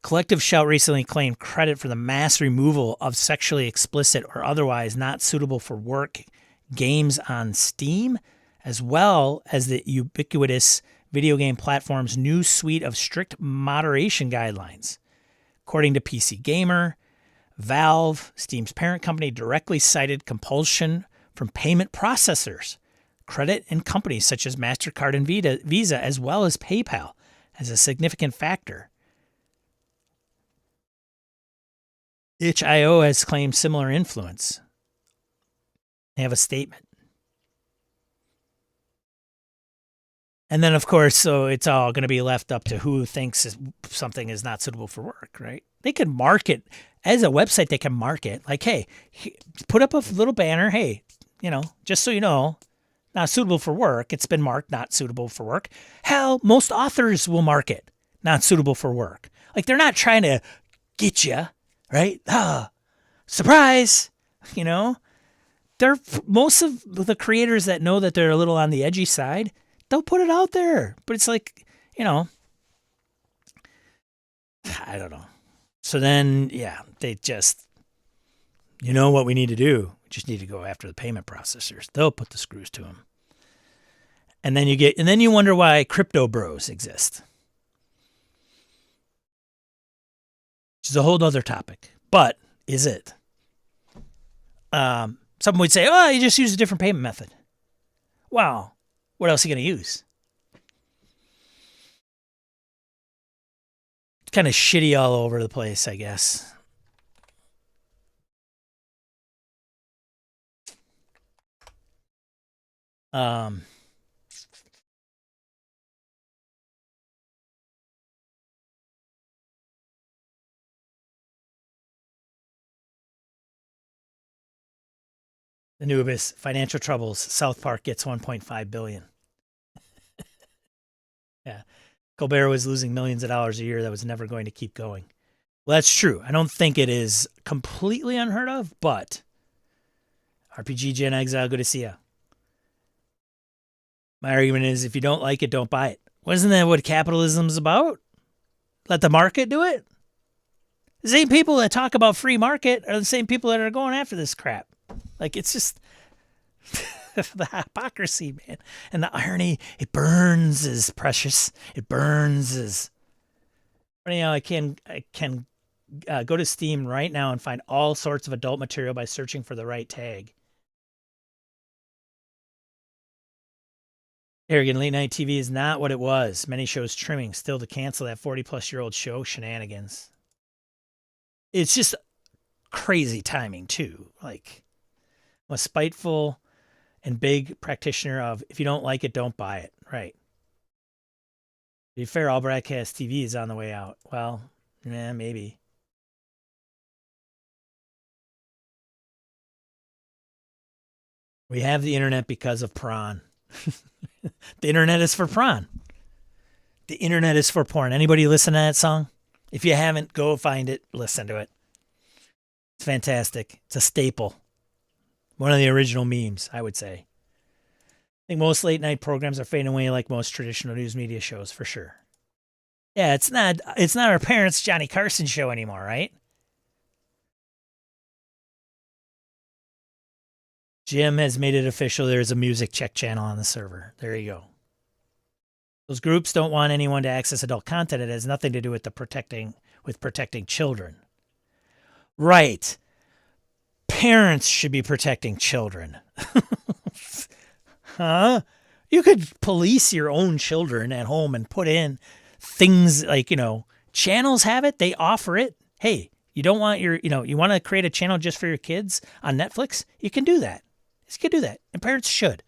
Collective Shout recently claimed credit for the mass removal of sexually explicit or otherwise not suitable for work games on Steam, as well as the ubiquitous video game platform's new suite of strict moderation guidelines. According to PC Gamer, Valve, Steam's parent company, directly cited compulsion from payment processors, credit and companies such as MasterCard and Visa, as well as PayPal, as a significant factor. itch.io has claimed similar influence. They have a statement. And then, of course, so it's all going to be left up to who thinks something is not suitable for work, right? They can market, as a website, they can market, like, hey, put up a little banner, hey, just so you know, not suitable for work. It's been marked not suitable for work. Hell, most authors will mark it not suitable for work. Like, they're not trying to get you, right? Surprise, They're most of the creators that know that they're a little on the edgy side, they'll put it out there. But it's like, I don't know. So then, yeah, they just, what we need to do? We just need to go after the payment processors. They'll put the screws to them. And then you wonder why crypto bros exist. Which is a whole other topic. But is it? Someone would say, oh, you just use a different payment method. Wow. What else are you going to use? It's kind of shitty all over the place, I guess. Anubis, financial troubles. South Park gets $1.5 billion. Yeah. Colbert was losing millions of dollars a year that was never going to keep going. Well, that's true. I don't think it is completely unheard of, but RPG Gen Exile, good to see ya. My argument is if you don't like it, don't buy it. Wasn't that what capitalism's about? Let the market do it? The same people that talk about free market are the same people that are going after this crap. Like, it's just the hypocrisy, man. And the irony, it burns is precious. It burns is. Anyhow, I can go to Steam right now and find all sorts of adult material by searching for the right tag. Arrogant late night TV is not what it was. Many shows trimming still to cancel that 40-plus-year-old show shenanigans. It's just crazy timing, too. Like, I'm a spiteful and big practitioner of if you don't like it, don't buy it. Right. To be fair, all broadcast TV is on the way out. Well, yeah, maybe. We have the internet because of prawn. The internet is for prawn. The internet is for porn. Anybody listen to that song? If you haven't, go find it, listen to it. It's fantastic. It's a staple. One of the original memes, I would say. I think most late night programs are fading away like most traditional news media shows, for sure. Yeah, it's not our parents' Johnny Carson show anymore, right? Jim has made it official. There's a music check channel on the server. There you go. Those groups don't want anyone to access adult content. It has nothing to do with protecting children. Right. Parents should be protecting children. Huh? You could police your own children at home and put in things like, channels have it. They offer it. Hey, you don't want you want to create a channel just for your kids on Netflix? You can do that. You can do that. And parents should.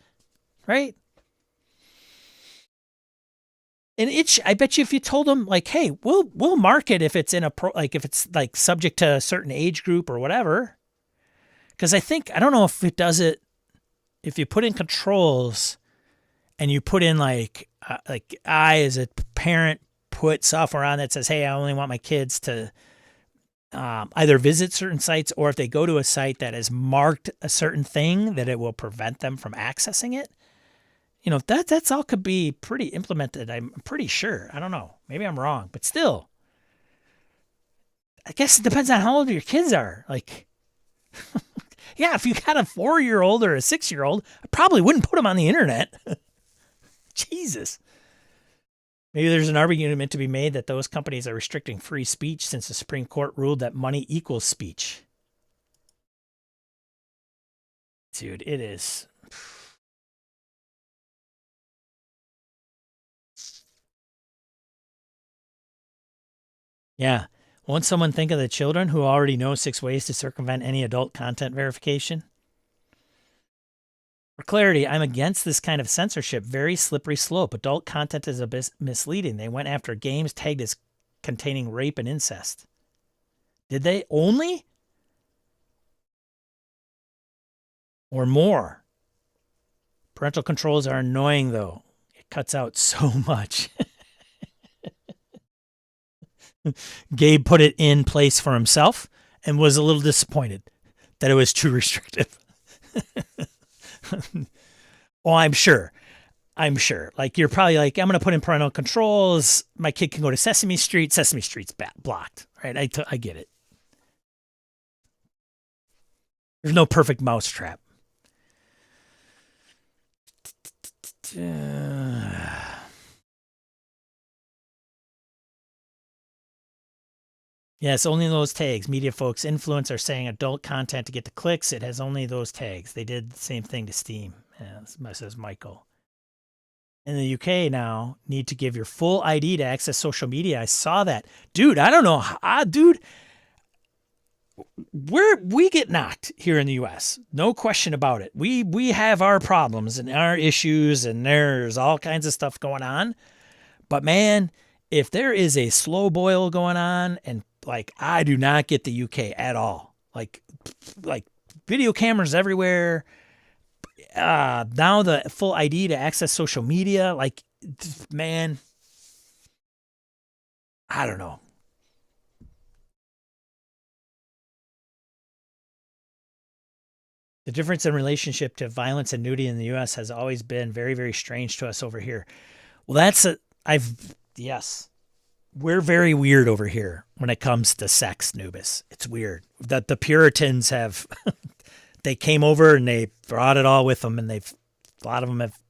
Right? And I bet you if you told them like, hey, we'll mark it if it's if it's like subject to a certain age group or whatever. Because I don't know if it does it, if you put in controls and you put in like I as a parent put software on that says, hey, I only want my kids to either visit certain sites, or if they go to a site that is marked a certain thing, that it will prevent them from accessing it. that's all could be pretty implemented. I'm pretty sure. I don't know. Maybe I'm wrong, but still, I guess it depends on how old your kids are. Like, yeah, if you got a 4-year-old or a 6-year-old, I probably wouldn't put them on the internet. Jesus. Maybe there's an argument to be made that those companies are restricting free speech since the Supreme Court ruled that money equals speech. Dude, it is. Yeah. Won't someone think of the children who already know 6 ways to circumvent any adult content verification? For clarity, I'm against this kind of censorship. Very slippery slope. Adult content is a bit misleading. They went after games tagged as containing rape and incest. Did they only? Or more? Parental controls are annoying, though. It cuts out so much. Gabe put it in place for himself and was a little disappointed that it was too restrictive. Oh, I'm sure. Like, you're probably like, I'm going to put in parental controls. My kid can go to Sesame Street. Sesame Street's blocked, right? I get it. There's no perfect mousetrap. Yes, only those tags. Media folks, influence are saying adult content to get the clicks. It has only those tags. They did the same thing to Steam, says Michael. In the UK now, need to give your full ID to access social media. I saw that. Dude, I don't know. Dude, we get knocked here in the US. No question about it. We have our problems and our issues, and there's all kinds of stuff going on. But man, if there is a slow boil going on, and like, I do not get the UK at all. Like video cameras everywhere. Now the full ID to access social media. Like, man, I don't know. The difference in relationship to violence and nudity in the U.S. has always been very, very strange to us over here. Well, yes. We're very weird over here when it comes to sex, Nubis. It's weird that the Puritans have, they came over and they brought it all with them, and a lot of them have,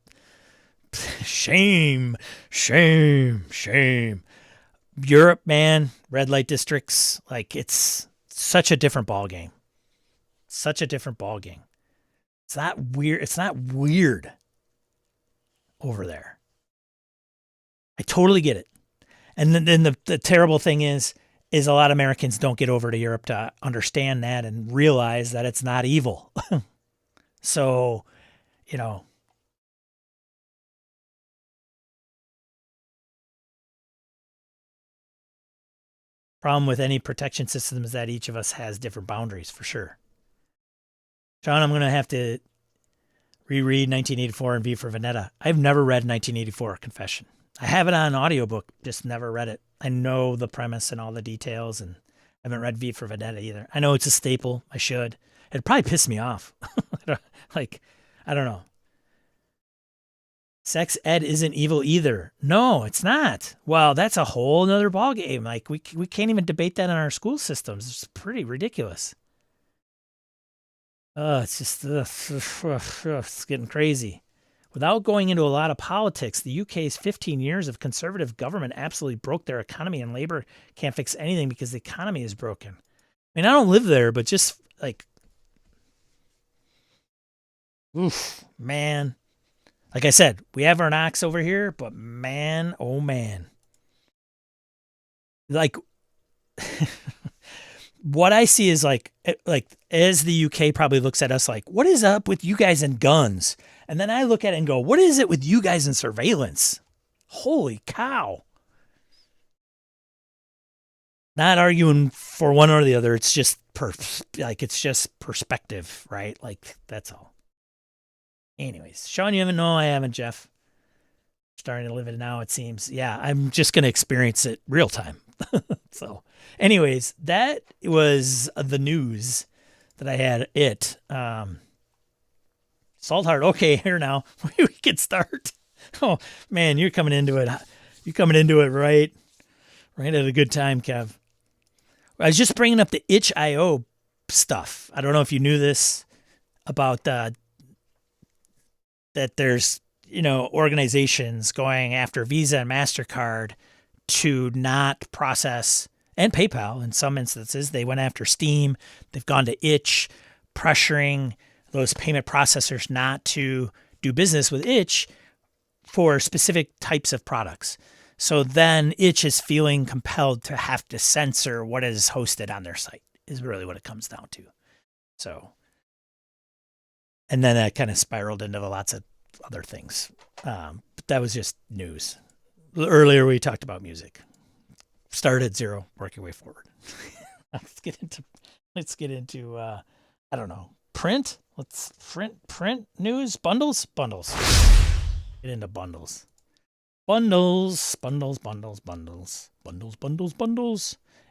shame. Europe, man, red light districts, like, it's such a different ball game. It's not weird over there. I totally get it. And then the terrible thing is a lot of Americans don't get over to Europe to understand that and realize that it's not evil. So, problem with any protection system is that each of us has different boundaries, for sure. John, I'm going to have to reread 1984 and V for Vendetta. I've never read 1984, Confession. I have it on audiobook, just never read it. I know the premise and all the details, and I haven't read V for Vendetta either. I know it's a staple. I should. It'd probably piss me off. Like, I don't know. Sex ed isn't evil either. No, it's not. Well, that's a whole nother ballgame. Like, we can't even debate that in our school systems. It's pretty ridiculous. It's just, it's getting crazy. Without going into a lot of politics, the UK's 15 years of conservative government absolutely broke their economy, and Labour can't fix anything because the economy is broken. I mean, I don't live there, but just like, oof, man. Like I said, we have our knocks over here, but man, oh man. Like, what I see is like as the UK probably looks at us like, what is up with you guys and guns? And then I look at it and go, what is it with you guys in surveillance? Holy cow. Not arguing for one or the other. It's just it's just perspective, right? Like, that's all. Anyways, Sean, you haven't? No, I haven't, Jeff. Starting to live it now, it seems. Yeah, I'm just going to experience it real time. So, anyways, that was the news that I had. Saltheart. Okay, here now. We can start. Oh man, you're coming into it. You're coming into it right at a good time, Kev. I was just bringing up the itch.io stuff. I don't know if you knew this about that there's, organizations going after Visa and MasterCard to not process, and PayPal in some instances. They went after Steam. They've gone to Itch, pressuring those payment processors not to do business with Itch for specific types of products. So then Itch is feeling compelled to have to censor what is hosted on their site, is really what it comes down to. So, and then that kind of spiraled into lots of other things. But that was just news. Earlier we talked about music. Start at zero, work your way forward. Let's get into I don't know, print. Let's print news, bundles. Get into bundles. Bundles.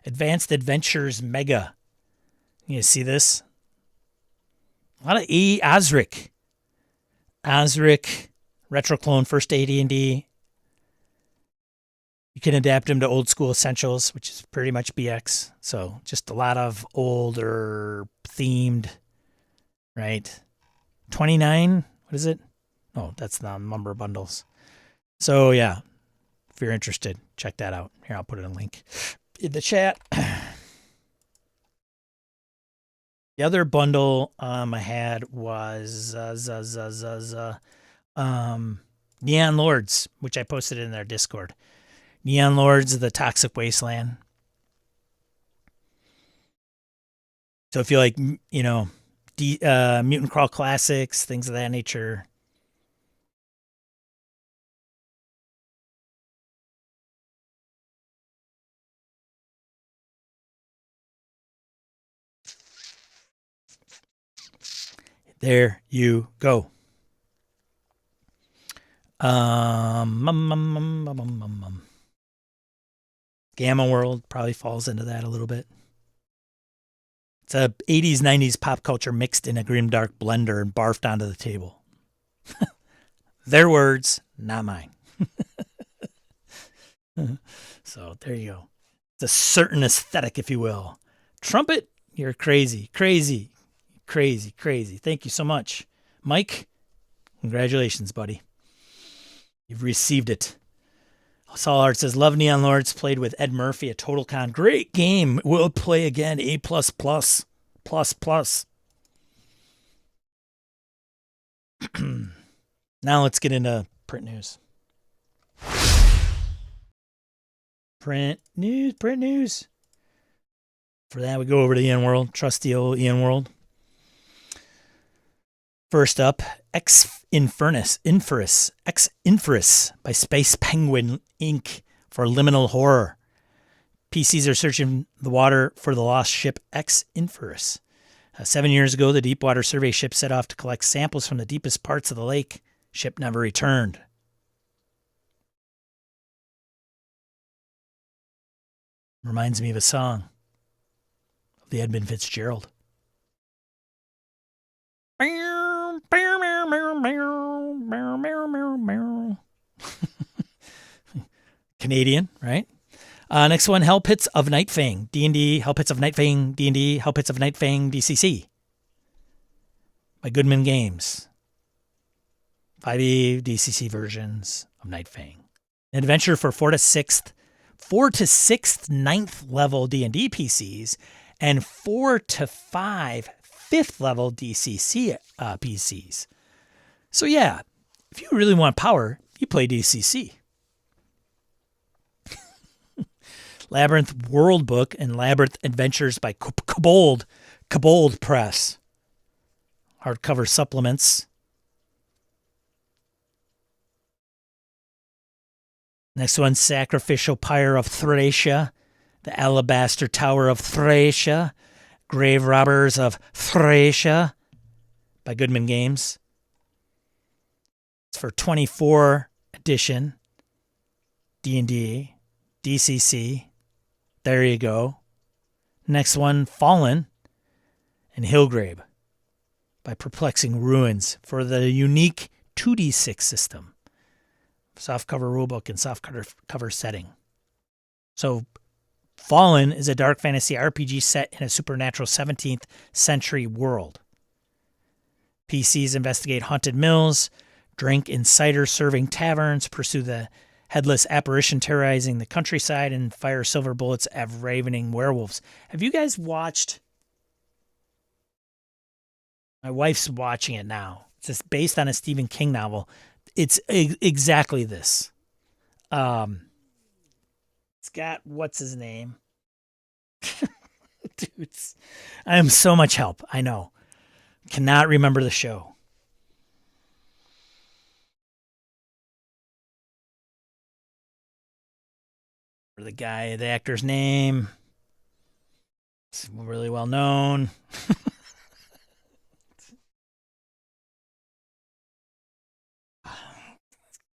Advanced Adventures Mega. You see this? A lot of Osric, Retro Clone, first AD&D. You can adapt them to old school essentials, which is pretty much BX. So just a lot of older themed, right? 29, what is it? Oh, that's the number bundles. So yeah, if you're interested, check that out. Here, I'll put a link in the chat. The other bundle I had was Neon Lords, which I posted in their Discord. Neon Lords of the Toxic Wasteland. So if you like, Mutant Crawl Classics, things of that nature. There you go. Gamma World probably falls into that a little bit. It's a 80s, 90s pop culture mixed in a grimdark blender and barfed onto the table. Their words, not mine. So there you go. It's a certain aesthetic, if you will. Trumpet, you're crazy. Thank you so much. Mike, congratulations, buddy. You've received it. Saul Art says, love Neon Lords, played with Ed Murphy at Total Con. Great game. We'll play again. A++. Now let's get into print news. Print news. For that, we go over to Ian World. Trusty old Ian World. First up, Ex Inferus by Space Penguin Inc. for liminal horror. PCs are searching the water for the lost ship Ex Inferus. 7 years ago, the Deepwater Survey ship set off to collect samples from the deepest parts of the lake. Ship never returned. Reminds me of a song of the Edmund Fitzgerald. Canadian, right? Next one, Hell Pits of Nightfang, D&D, Hell Pits of Nightfang, D&D, Hell Pits of Nightfang, DCC. By Goodman Games. 5e DCC versions of Nightfang. An adventure for 4th to 6th, 9th level D&D PCs, and 4 to 5 5th level DCC PCs. So yeah, if you really want power, you play DCC. Labyrinth World Book and Labyrinth Adventures by Kobold Press. Hardcover supplements. Next one, Sacrificial Pyre of Thracia, The Alabaster Tower of Thracia, Grave Robbers of Thracia by Goodman Games. It's for 24 edition D&D, DCC. There you go. Next one, Fallen and Hillgrave by Perplexing Ruins for the unique 2d6 system. Softcover rulebook and softcover setting. So Fallen is a dark fantasy RPG set in a supernatural 17th century world. PCs investigate haunted mills, drink in cider-serving taverns, pursue the headless apparition terrorizing the countryside, and fire silver bullets at ravening werewolves. Have you guys watched... My wife's watching it now. It's just based on a Stephen King novel. It's exactly this. It's got, what's his name? Dudes, I am so much help. I know. Cannot remember the show. Or the guy, the actor's name. It's really well known.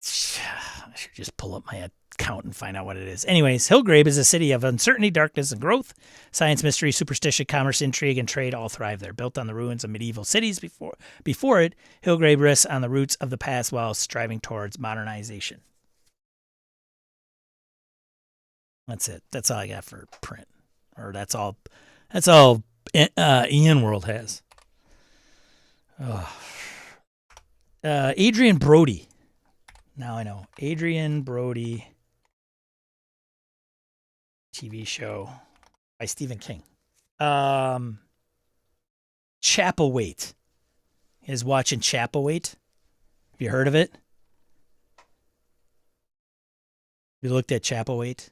I should just pull up my account and find out what it is. Anyways, Hillgrave is a city of uncertainty, darkness, and growth. Science, mystery, superstition, commerce, intrigue, and trade all thrive there. Built on the ruins of medieval cities before it, Hillgrave rests on the roots of the past while striving towards modernization. That's it. That's all I got for print. Or that's all Ian World has. Adrian Brody. Now I know. Adrian Brody TV show by Stephen King. Chapelwaite. Is watching Chapelwaite. Have you heard of it? You looked at Chapelwaite?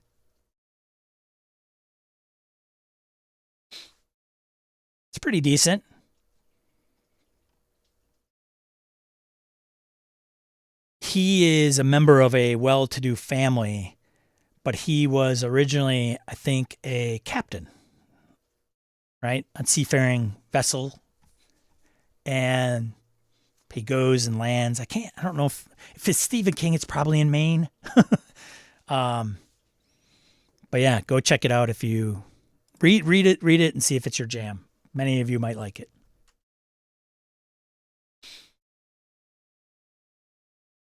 It's pretty decent. He is a member of a well-to-do family, but he was originally, I think, a captain, right? On seafaring vessel. And he goes and lands. I don't know if it's Stephen King, it's probably in Maine. But yeah, go check it out if you read it and see if it's your jam. Many of you might like it.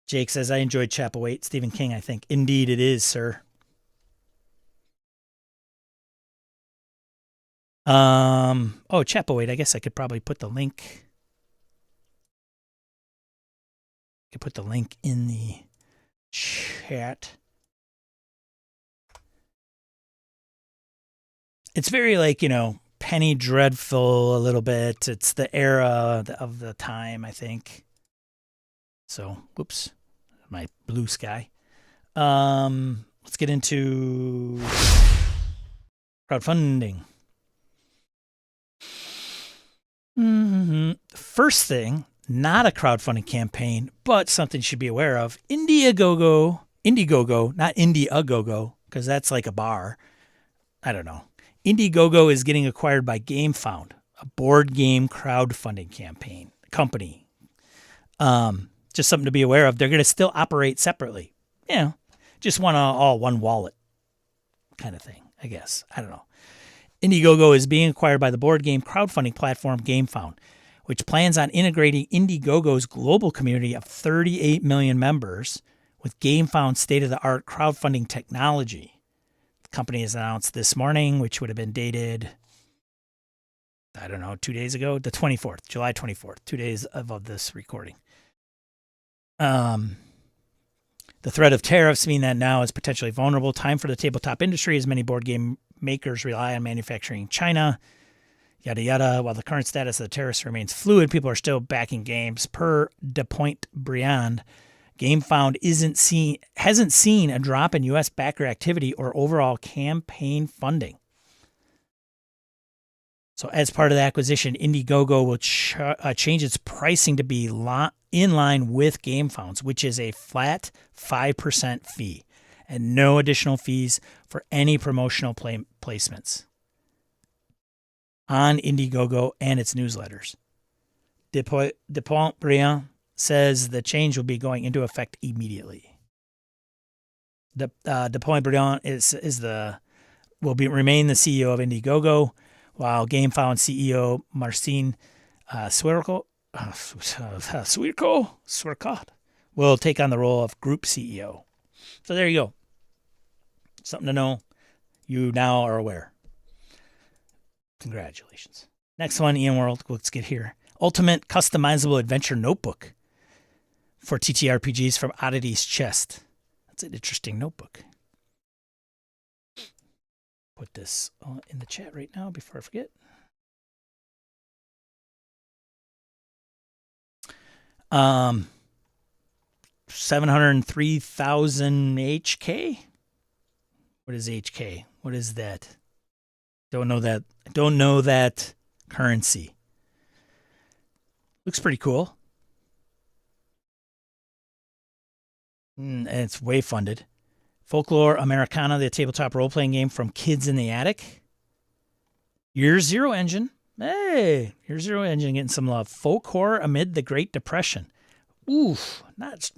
Jake says, I enjoyed Chapelwaite. Stephen King, I think. Indeed it is, sir. Chapelwaite. I guess I could probably put the link. I could put the link in the chat. It's very Penny Dreadful a little bit. It's the era of the time, I think. So, whoops, my blue sky. Let's get into crowdfunding. First thing, not a crowdfunding campaign, but something you should be aware of. Indiegogo, not Indiegogo, because that's like a bar. I don't know. Indiegogo is getting acquired by GameFound, a board game crowdfunding company. Just something to be aware of. They're going to still operate separately. Just want all one wallet kind of thing, I guess. I don't know. Indiegogo is being acquired by the board game crowdfunding platform GameFound, which plans on integrating Indiegogo's global community of 38 million members with GameFound's state-of-the-art crowdfunding technology. The company has announced this morning, which would have been dated, 2 days ago, the 24th, July 24th, 2 days of this recording. The threat of tariffs mean that now is potentially vulnerable time for the tabletop industry, as many board game makers rely on manufacturing in China, yada yada. While the current status of the tariffs remains fluid, people are still backing games. Per DePoint Briand, GameFound hasn't seen a drop in U.S. backer activity or overall campaign funding. So as part of the acquisition, Indiegogo will change its pricing to be in line with GameFound's, which is a flat 5% fee and no additional fees for any promotional placements on Indiegogo and its newsletters. Dupont-Briand says the change will be going into effect immediately. Dupont-Briand remain the CEO of Indiegogo, while GameFound CEO Marcin Swirko will take on the role of Group CEO. So there you go. Something to know. You now are aware. Congratulations. Next one, Ian World. Let's get here. Ultimate Customizable Adventure Notebook for TTRPGs from Oddity's Chest. That's an interesting notebook. Put this in the chat right now before I forget. Um, 703,000 HK. What is HK? What is that? Don't know that. Don't know that currency. Looks pretty cool. And it's way funded. Folklore Americana, the tabletop role-playing game from Kids in the Attic. Year Zero Engine. Hey, Year Zero Engine getting some love. Folk horror amid the Great Depression. Oof, not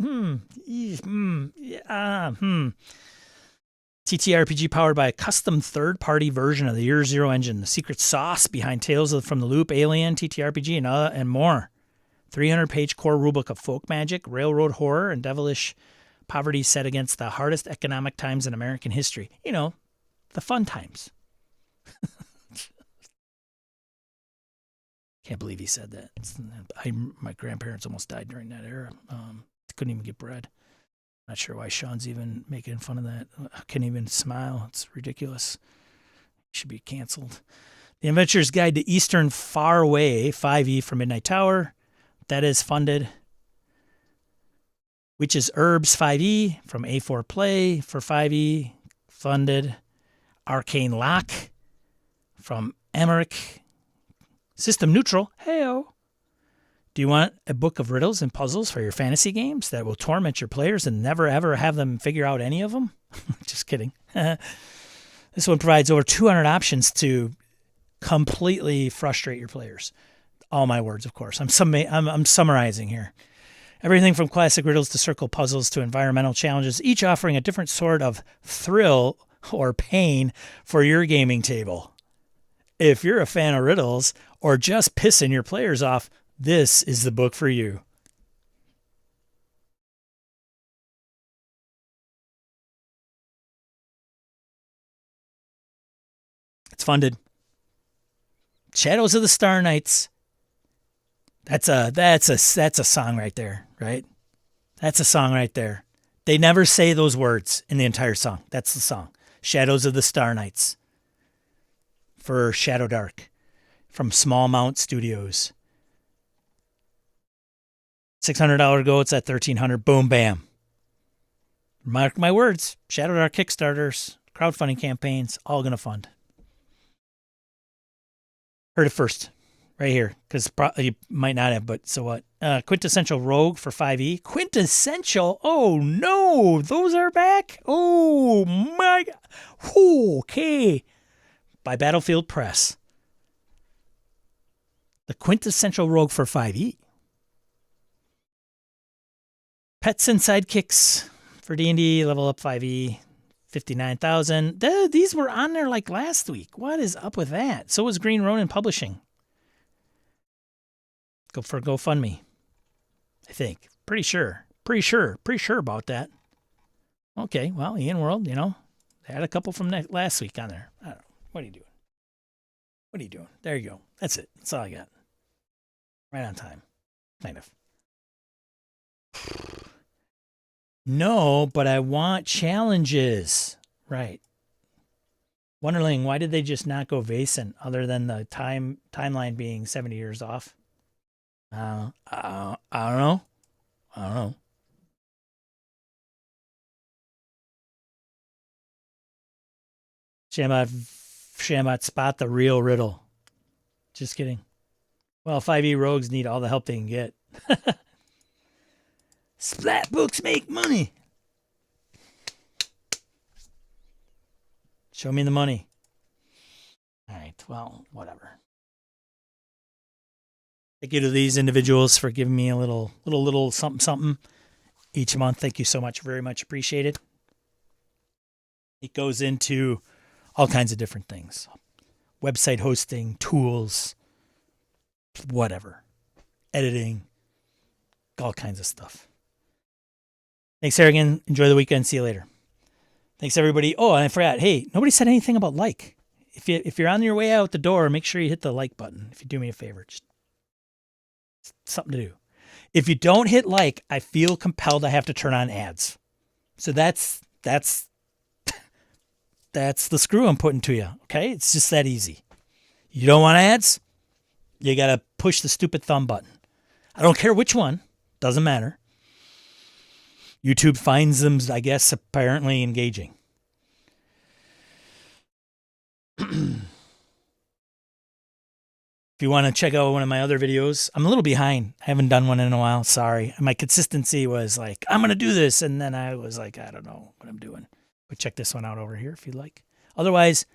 TTRPG powered by a custom third-party version of the Year Zero engine, the secret sauce behind Tales from the Loop, Alien, TTRPG, and more. 300-page core rulebook of folk magic, railroad horror, and devilish poverty set against the hardest economic times in American history. You know, the fun times. Can't believe he said that. My grandparents almost died during that era. Couldn't even get bread. Not sure why Sean's even making fun of that. I can't even smile. It's ridiculous. Should be canceled. The Adventurer's Guide to Eastern Far Away, 5e from Midnight Tower. That is funded. Witch's Herbs, 5e from A4 Play for 5e, funded. Arcane Lock from Emmerich. System neutral. Heyo. Do you want a book of riddles and puzzles for your fantasy games that will torment your players and never ever have them figure out any of them? Just kidding. This one provides over 200 options to completely frustrate your players. All my words, of course. I'm summarizing here. Everything from classic riddles to circle puzzles to environmental challenges, each offering a different sort of thrill or pain for your gaming table. If you're a fan of riddles or just pissing your players off, this is the book for you. It's funded. Shadows of the Star Knights. That's a song right there, right? That's a song right there. They never say those words in the entire song. That's the song. Shadows of the Star Knights. For Shadowdark from Small Mount Studios. $600 go, it's at $1,300. Boom, bam. Mark my words. Shadowdark Kickstarters, crowdfunding campaigns, all going to fund. Heard it first, right here, because you might not have, but so what? Quintessential Rogue for 5e. Quintessential? Oh, no. Those are back? Oh, my God. Okay. By Battlefield Press. The Quintessential Rogue for 5e. Pets and Sidekicks for D&D, level up 5e, 59,000. These were on there like last week. What is up with that? So was Green Ronin Publishing. Go for GoFundMe, I think. Pretty sure about that. Okay, well, Ian World, you know, they had a couple from last week on there. I don't know. What are you doing? What are you doing? There you go. That's it. That's all I got. Right on time. Kind of. No, but I want challenges. Right. Wonderling, why did they just not go Vaesen other than the timeline being 70 years off? I don't know. Shambat, spot the real riddle. Just kidding. Well, 5e rogues need all the help they can get. Splat books make money. Show me the money. All right, well, whatever. Thank you to these individuals for giving me a little something each month. Thank you so much. Very much appreciated. It goes into all kinds of different things. Website hosting, tools, whatever. editing, all kinds of stuff. Thanks, Harrigan. Enjoy the weekend. See you later. Thanks, everybody. Oh, and I forgot. Hey, nobody said anything about like. If you're on your way out the door, make sure you hit the like button. If you do me a favor, just something to do. If you don't hit like, I feel compelled I have to turn on ads. So that's the screw I'm putting to you. Okay, it's just that easy. You don't want ads? You gotta push the stupid thumb button. I don't care which one. Doesn't matter. YouTube finds them, I guess, apparently engaging. If you want to check out one of my other videos, I'm a little behind. I haven't done one in a while. Sorry. My consistency was like, I'm going to do this. And then I was like, I don't know what I'm doing. But check this one out over here if you'd like. Otherwise,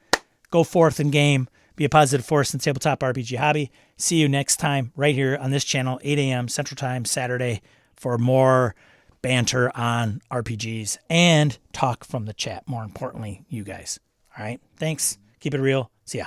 go forth and game. Be a positive force in the tabletop RPG hobby. See you next time right here on this channel, 8 a.m. Central Time, Saturday, for more banter on RPGs and talk from the chat. More importantly, you guys. All right. Thanks. Keep it real. See ya.